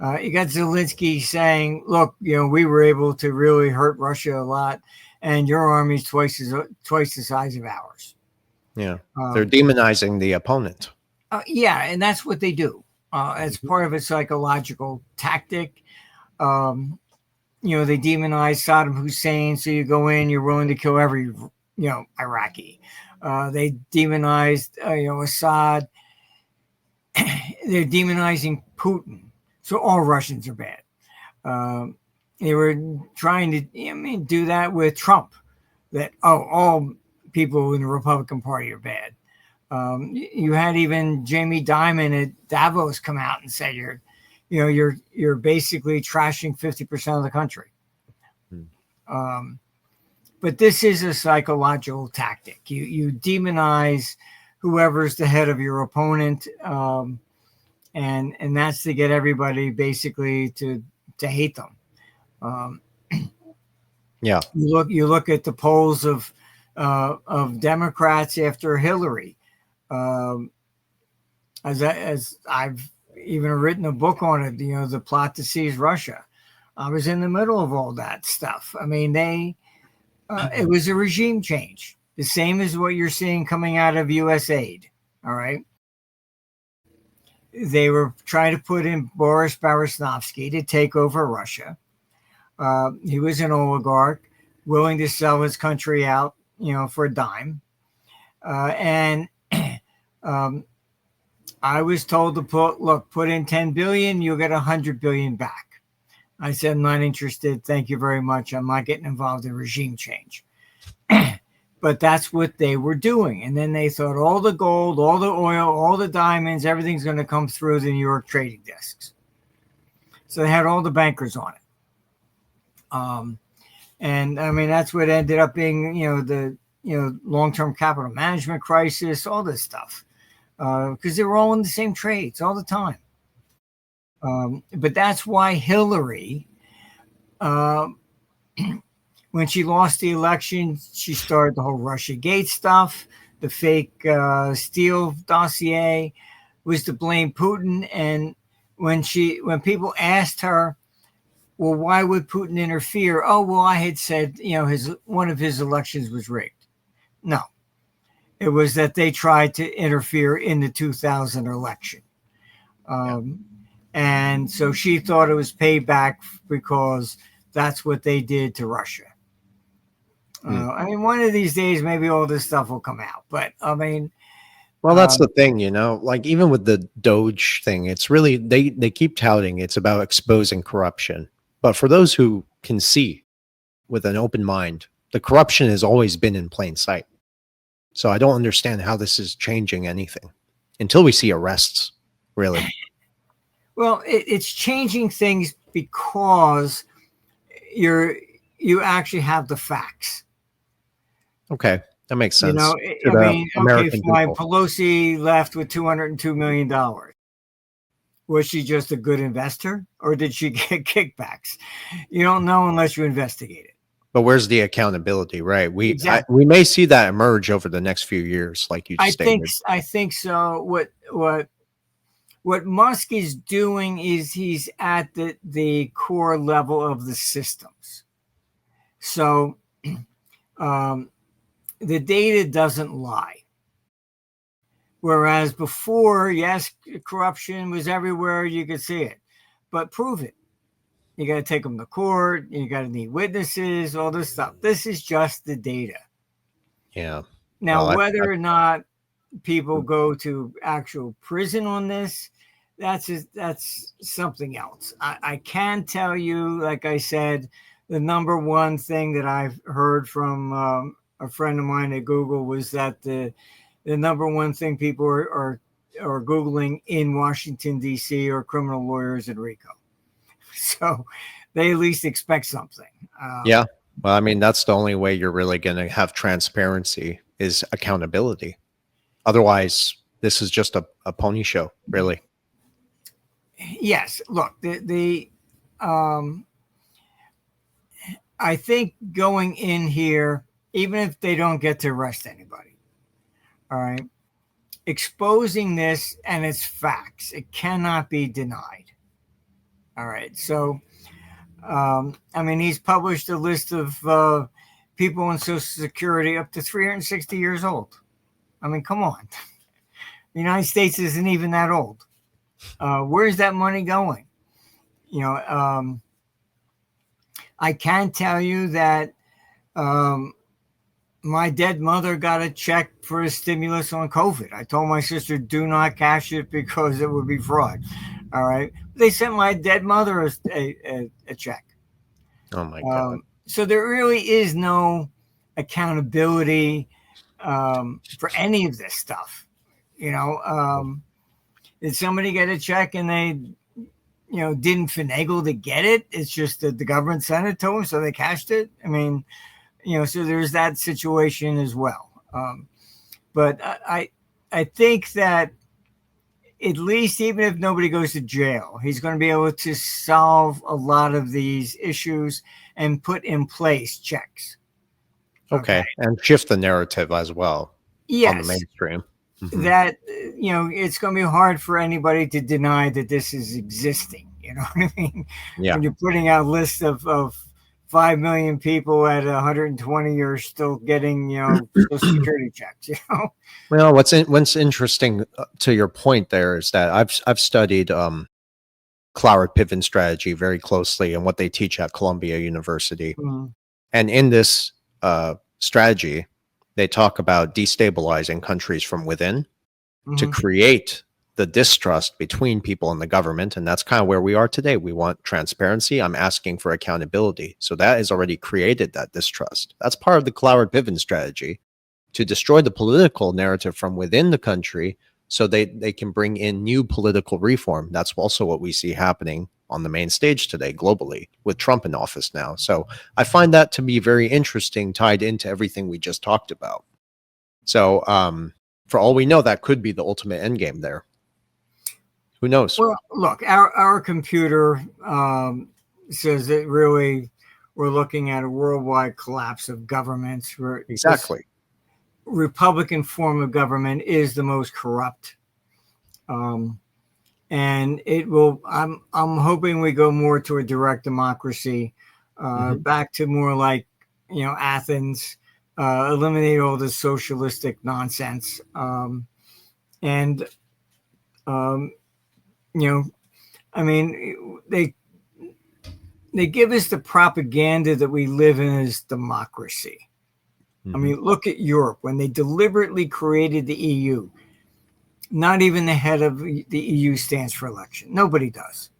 You got Zelensky saying, look, we were able to really hurt Russia a lot, and your army's twice the size of ours. Yeah. They're demonizing the opponent. Yeah, and that's what they do. It's part of a psychological tactic. They demonize Saddam Hussein, so you go in, you're willing to kill every, Iraqi. They demonized, Assad. They're demonizing Putin, so all Russians are bad. They were trying to, do that with Trump. That all people in the Republican Party are bad. You had even Jamie Dimon at Davos come out and say you're basically trashing 50% of the country. But this is a psychological tactic. You demonize whoever's the head of your opponent, and that's to get everybody basically to hate them. Yeah. You look at the polls of Democrats after Hillary. As I've even written a book on it, the plot to seize Russia. I was in the middle of all that stuff. I mean, it was a regime change, the same as what you're seeing coming out of U.S. aid. All right. They were trying to put in Boris Berezovsky to take over Russia. He was an oligarch willing to sell his country out, for a dime. And I was told to put in 10 billion, you'll get 100 billion back. I said, I'm not interested. Thank you very much. I'm not getting involved in regime change. But that's what they were doing. And then they thought all the gold, all the oil, all the diamonds, everything's going to come through the New York trading desks. So they had all the bankers on it. And I mean, that's what ended up being, the long-term capital management crisis, all this stuff. Because they were all in the same trades all the time. But that's why Hillary, when she lost the election, she started the whole Russia Gate stuff. The fake Steele dossier was to blame Putin. And when people asked her, well, why would Putin interfere? Oh, well, I had said, one of his elections was rigged. No, it was that they tried to interfere in the 2000 election. And so she thought it was payback because that's what they did to Russia. I mean, one of these days, maybe all this stuff will come out. But I mean, well, that's the thing, like even with the Doge thing, it's really, they keep touting it's about exposing corruption. But for those who can see with an open mind, the corruption has always been in plain sight. So I don't understand how this is changing anything until we see arrests, really. Well, it's changing things because you actually have the facts. Okay, that makes sense. Okay, fine. Pelosi left with $202 million. Was she just a good investor, or did she get kickbacks? You don't know unless you investigate it. But where's the accountability, right? We may see that emerge over the next few years, like you stated. I think so. What Musk is doing is he's at the core level of the systems. So the data doesn't lie. Whereas before, yes, corruption was everywhere. You could see it, but prove it. You got to take them to court. You got to need witnesses, all this stuff. This is just the data. Yeah. Now, whether or not people go to actual prison on this, that's something else. I can tell you, like I said, the number one thing that I've heard from a friend of mine at Google was that the number one thing people are Googling in Washington, D.C. are criminal lawyers and RICO. So they at least expect something. Yeah. Well, I mean, that's the only way you're really going to have transparency is accountability. Otherwise, this is just a pony show, really. Yes. Look, I think going in here, even if they don't get to arrest anybody, all right, exposing this and its facts, it cannot be denied. All right. So, I mean, he's published a list of people on Social Security up to 360 years old. I mean, come on. The United States isn't even that old. Where's that money going? You know, I can tell you that my dead mother got a check for a stimulus on COVID. I told my sister, do not cash it because it would be fraud. All right. They sent my dead mother a check. Oh, my God. So there really is no accountability for any of this stuff. You know, did somebody get a check and they, didn't finagle to get it? It's just that the government sent it to them, so they cashed it. I mean, so there's that situation as well. But I think that at least, even if nobody goes to jail, he's going to be able to solve a lot of these issues and put in place checks. Okay. And shift the narrative as well. Yes. On the mainstream. Mm-hmm. That, it's going to be hard for anybody to deny that this is existing. You know what I mean? Yeah. When you're putting out lists of 5 million people at 120, you're still getting, Social Security checks, Well, what's interesting to your point there is that I've studied Cloward pivot strategy very closely and what they teach at Columbia University. Mm-hmm. And in this strategy, they talk about destabilizing countries from within to create the distrust between people and the government. And that's kind of where we are today. We want transparency. I'm asking for accountability. So that has already created that distrust. That's part of the Cloward pivot strategy, to destroy the political narrative from within the country so they can bring in new political reform. That's also what we see happening on the main stage today globally with Trump in office now. So I find that to be very interesting, tied into everything we just talked about. So for all we know, that could be the ultimate end game there. Who knows? Well, look, our computer says that really we're looking at a worldwide collapse of governments. Exactly. Republican form of government is the most corrupt. And it will, I'm hoping we go more to a direct democracy, back to more like, Athens, eliminate all this socialistic nonsense. I mean, they give us the propaganda that we live in as democracy. I mean, look at Europe when they deliberately created the EU. Not even the head of the EU stands for election. Nobody does.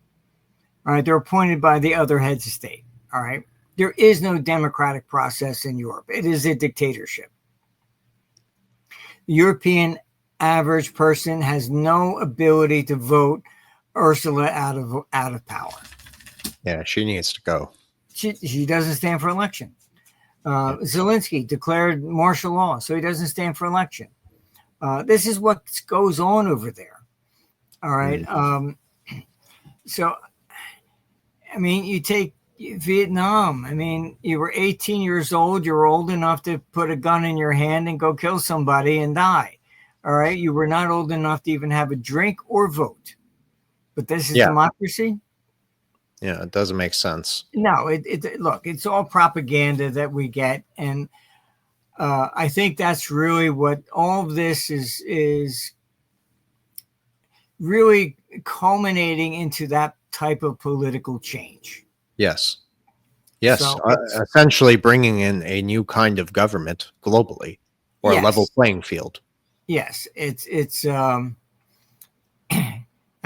All right. They're appointed by the other heads of state. All right. There is no democratic process in Europe. It is a dictatorship. The European average person has no ability to vote Ursula out of power. Yeah, she needs to go. She doesn't stand for election. Zelensky declared martial law, so he doesn't stand for election. This is what goes on over there. All right. So, I mean, you take Vietnam. I mean, you were 18 years old. You were old enough to put a gun in your hand and go kill somebody and die. All right. You were not old enough to even have a drink or vote. But this is democracy. Yeah, it doesn't make sense. No, look, it's all propaganda that we get. And I think that's really what all of this is really culminating into, that type of political change. Yes. Yes. So essentially bringing in a new kind of government globally, or a level playing field. yes, it's. I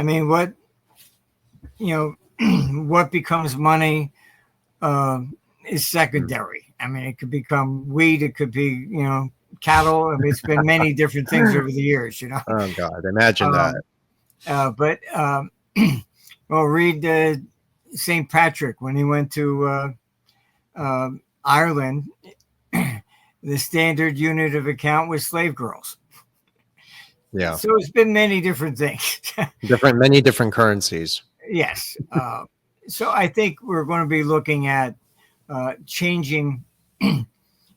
mean, what what becomes money is secondary. I mean, it could become wheat, it could be cattle. I mean, it's been many different things over the years. Oh God, imagine that. Um, but well, read St. Patrick when he went to Ireland. The standard unit of account was slave girls. Yeah, So it's been many different things. many different currencies. Yes. So I think we're going to be looking at changing the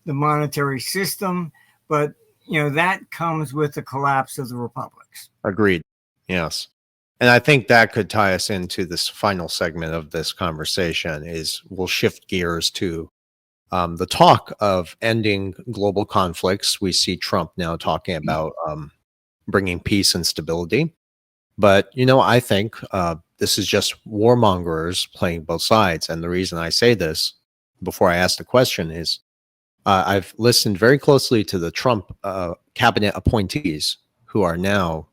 monetary system, but that comes with the collapse of the republics. Agreed. Yes. And I think that could tie us into this final segment of this conversation is we'll shift gears to the talk of ending global conflicts. We see Trump now talking about bringing peace and stability. But, I think this is just warmongers playing both sides. And the reason I say this before I ask the question is I've listened very closely to the Trump cabinet appointees who are now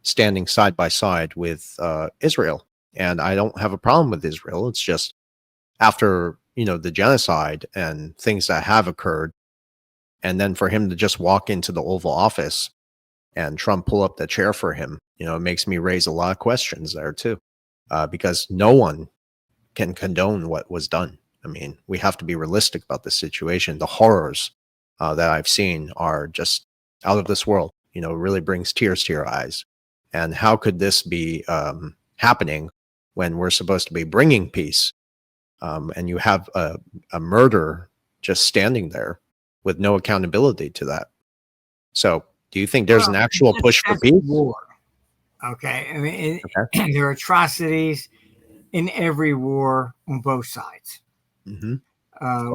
standing side by side with Israel. And I don't have a problem with Israel. It's just after, the genocide and things that have occurred, and then for him to just walk into the Oval Office and Trump pull up the chair for him, it makes me raise a lot of questions there too, because no one can condone what was done. I mean, we have to be realistic about the situation. The horrors that I've seen are just out of this world. It really brings tears to your eyes. And how could this be happening when we're supposed to be bringing peace? And you have a murder just standing there with no accountability to that. So do you think there's an actual push for peace? War. Okay. I mean, Okay. there are atrocities in every war on both sides. Mm-hmm.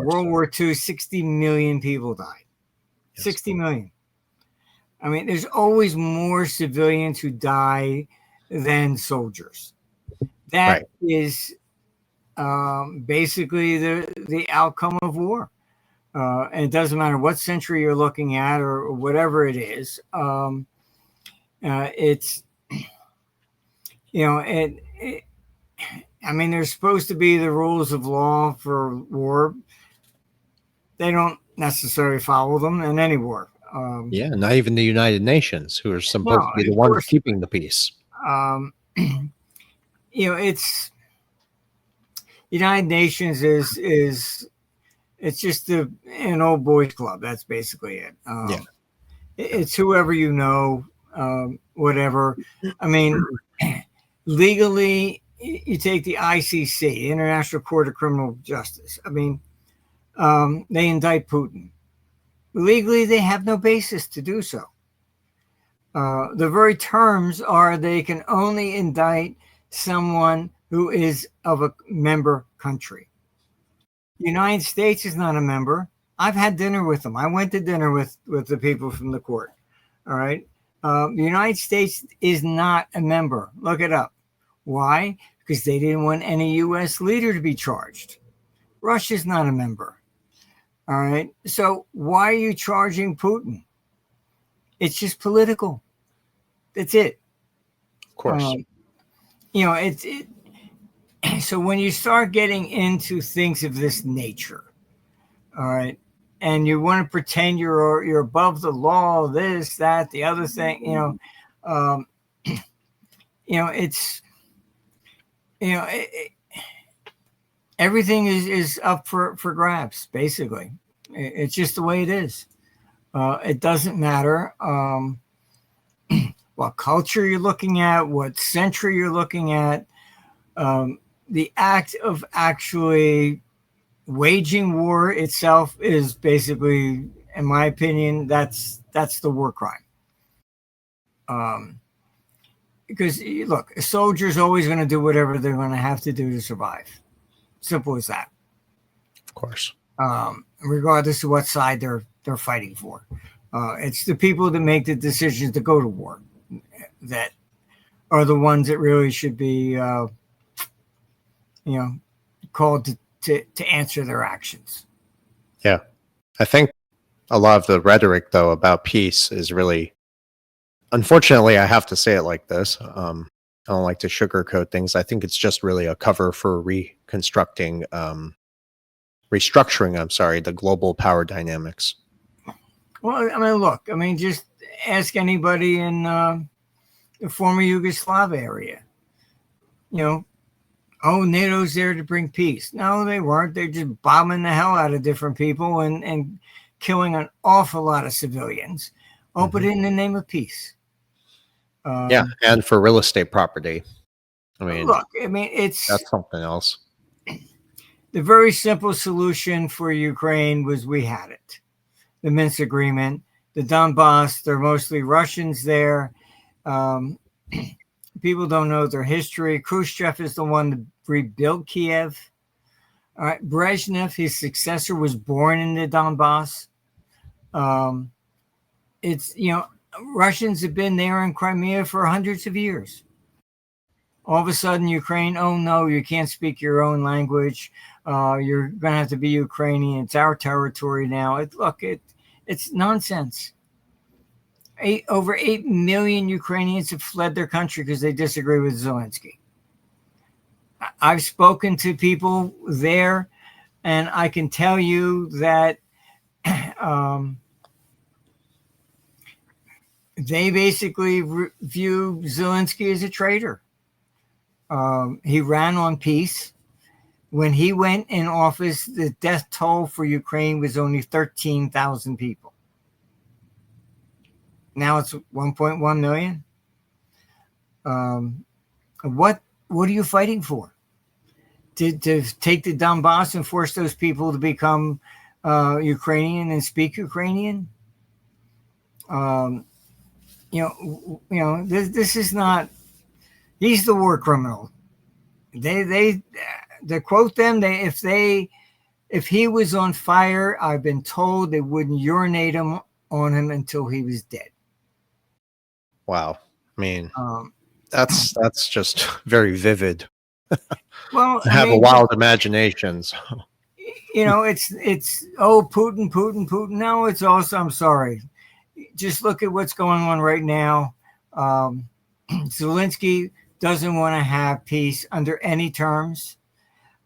World War II, 60 million people died. Yes. 60 million. I mean, there's always more civilians who die than soldiers. That is basically the outcome of war. And it doesn't matter what century you're looking at or whatever it is. It's, I mean, there's supposed to be the rules of law for war. They don't necessarily follow them in any war. Yeah, not even the United Nations, who are supposed to be the ones keeping the peace. It's United Nations is it's just an old boys club. That's basically it. Yeah. It's whoever whatever. I mean, legally, you take the ICC, International Court of Criminal Justice. I mean, they indict Putin. Legally, they have no basis to do so. The very terms are they can only indict someone who is of a member country. The United States is not a member. I've had dinner with them. I went to dinner with the people from the court. All right. The United States is not a member. Look it up. Why? Because they didn't want any U.S. leader to be charged. Russia's not a member. All right. So why are you charging Putin? It's just political. That's it. Of course. So when you start getting into things of this nature, all right, and you want to pretend you're above the law, this, that, the other thing, it's everything is up for grabs. Basically, it's just the way it is. It doesn't matter what culture you're looking at, what century you're looking at. The act of actually waging war itself is basically, in my opinion, that's the war crime. Because look, a soldier's always going to do whatever they're going to have to do to survive. Simple as that. Of course. Regardless of what side they're fighting for. It's the people that make the decisions to go to war that are the ones that really should be called to answer their actions. Yeah. I think a lot of the rhetoric, though, about peace is really unfortunately, I have to say it like this. I don't like to sugarcoat things. I think it's just really a cover for restructuring, I'm sorry, the global power dynamics. Well, I mean, look, I mean, just ask anybody in the former Yugoslav area. You know, oh, NATO's there to bring peace. No, they weren't. They're just bombing the hell out of different people and killing an awful lot of civilians. Oh, but in the name of peace. Yeah, and for real estate property. I mean, look, I mean, that's something else. The very simple solution for Ukraine was we had it. The Minsk agreement, the Donbass, they're mostly Russians there. People don't know their history. Khrushchev is the one that rebuilt Kiev. All right, Brezhnev, his successor, was born in the Donbass. It's, you know, Russians have been there in Crimea for hundreds of years. All of a sudden, Ukraine, oh no, you can't speak your own language. You're going to have to be Ukrainian. It's our territory now. It's nonsense. Over 8 million Ukrainians have fled their country because they disagree with Zelensky. I've spoken to people there, and I can tell you that they basically view Zelensky as a traitor. He ran on peace. When he went in office, the death toll for Ukraine was only 13,000 people. Now it's 1.1 million. What are you fighting for? To take the Donbass and force those people to become Ukrainian and speak Ukrainian? This is not. He's the war criminal. They quote them. If he was on fire, I've been told they wouldn't urinate on him until he was dead. Wow. I mean, that's just very vivid. Well, I have a wild imagination. So. You know, it's Putin. No, it's also, I'm sorry. Just look at what's going on right now. Zelensky doesn't want to have peace under any terms.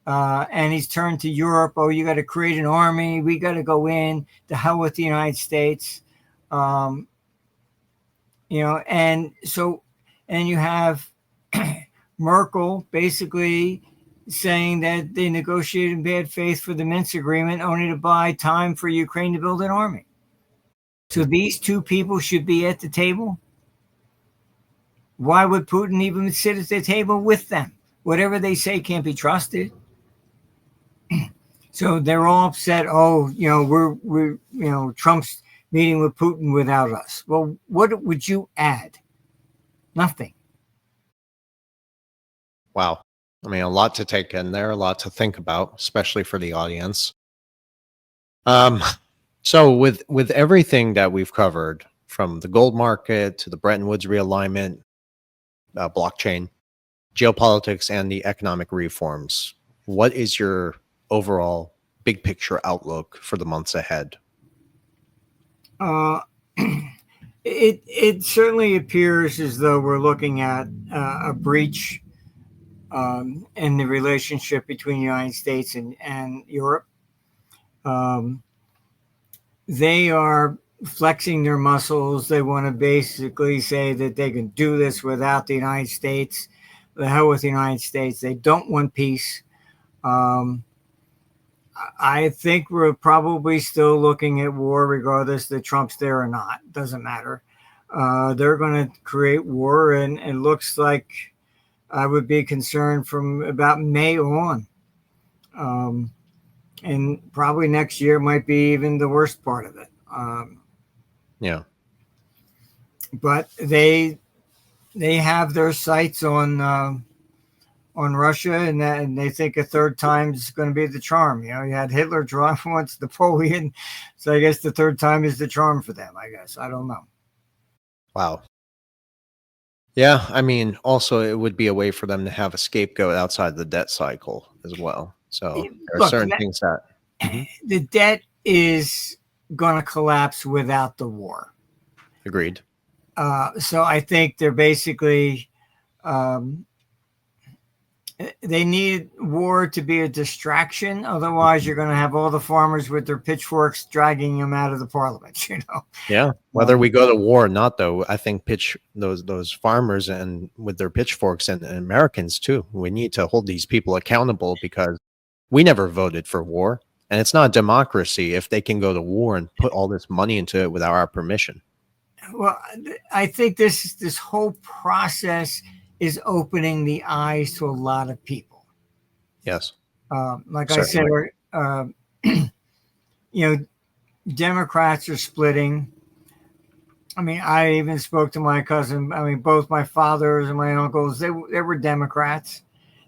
And he's turned to Europe. Oh, you got to create an army. We got to go in. The hell with the United States. And you have Merkel basically saying that they negotiated in bad faith for the Minsk agreement only to buy time for Ukraine to build an army. So these two people should be at the table. Why would Putin even sit at the table with them? Whatever they say can't be trusted. So they're all upset. Oh, we're Trump's meeting with Putin without us. Well, what would you add? Nothing. Wow. I mean, a lot to take in there, a lot to think about, especially for the audience. So with everything that we've covered, from the gold market to the Bretton Woods realignment, blockchain, geopolitics, and the economic reforms, what is your overall big picture outlook for the months ahead? It certainly appears as though we're looking at a breach in the relationship between the United States and Europe. They are flexing their muscles. They want to basically say that they can do this without the United States. The hell with the United States. They don't want peace. I think we're probably still looking at war, regardless that Trump's there or not. Doesn't matter. They're going to create war, and it looks like I would be concerned from about May on. And probably next year might be even the worst part of it. Yeah. But they have their sights on Russia, and they think a third time is going to be the charm. You had Hitler draw once, Napoleon, so I guess the third time is the charm for them. I guess I don't know. Wow. Yeah, I mean, also it would be a way for them to have a scapegoat outside the debt cycle as well. So there are certain things that the debt is going to collapse without the war. Agreed. So I think they're basically, um, they need war to be a distraction. Otherwise, you're going to have all the farmers with their pitchforks dragging them out of the parliament, you know. Yeah. Whether we go to war or not, though, I think those farmers and with their pitchforks and Americans too, we need to hold these people accountable because we never voted for war. And it's not a democracy if they can go to war and put all this money into it without our permission. Well, I think this whole process is opening the eyes to a lot of people. Yes. Like Certainly. I said, you know, Democrats are splitting. I mean, I even spoke to my cousin. I mean, both my fathers and my uncles, they were Democrats.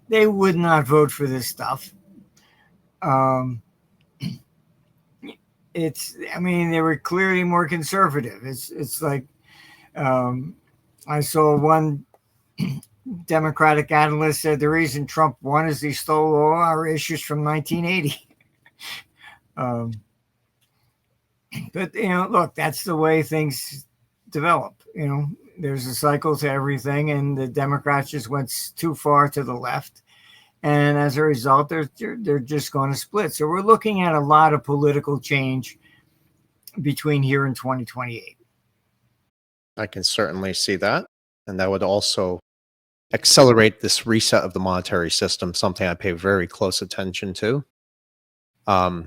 They would not vote for this stuff. I mean, they were clearly more conservative. It's like, I saw one Democratic analyst said the reason Trump won is he stole all our issues from 1980. But, you know, look, that's the way things develop. You know, there's a cycle to everything, and the Democrats just went too far to the left. And as a result, they're just going to split. So we're looking at a lot of political change between here and 2028. I can certainly see that. And that would also accelerate this reset of the monetary system, something I pay very close attention to. All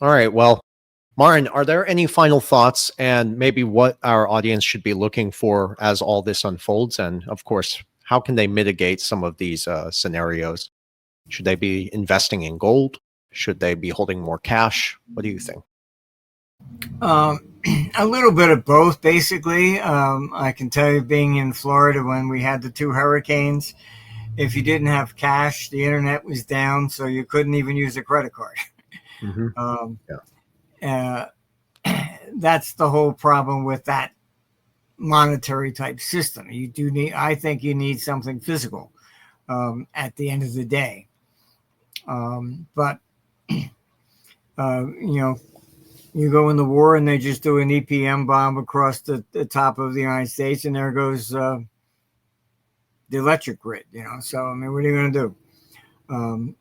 right. Well, Martin, are there any final thoughts and maybe what our audience should be looking for as all this unfolds? And of course, how can they mitigate some of these scenarios? Should they be investing in gold? Should they be holding more cash? What do you think? A little bit of both, basically. I can tell you, being in Florida when we had the two hurricanes, if you didn't have cash, the internet was down, so you couldn't even use a credit card. Yeah. That's the whole problem with that monetary type system. You do need, I think you need something physical at the end of the day. But, you know, you go in the war and they just do an EPM bomb across the top of the United States, and there goes the electric grid, you know. So, I mean, what are you going to do?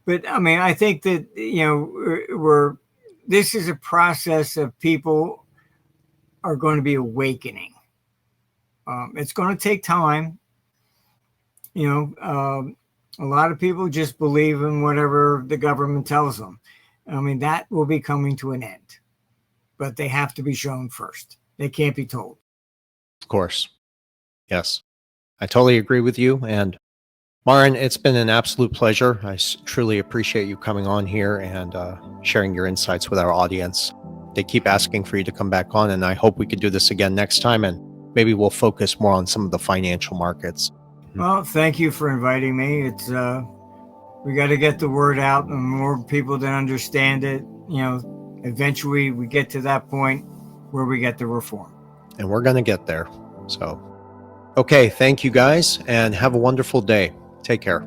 But, I mean, I think that, you know, this is a process of people are going to be awakening. It's going to take time. You know, a lot of people just believe in whatever the government tells them. I mean, that will be coming to an end, but they have to be shown first. They can't be told. Of course. Yes. I totally agree with you. And Marin, it's been an absolute pleasure. I truly appreciate you coming on here and sharing your insights with our audience. They keep asking for you to come back on, and I hope we could do this again next time, and maybe we'll focus more on some of the financial markets. Well, thank you for inviting me. It's we got to get the word out, and more people that understand it, you know, eventually we get to that point where we get the reform. And we're going to get there. So, okay, thank you guys, and have a wonderful day. Take care.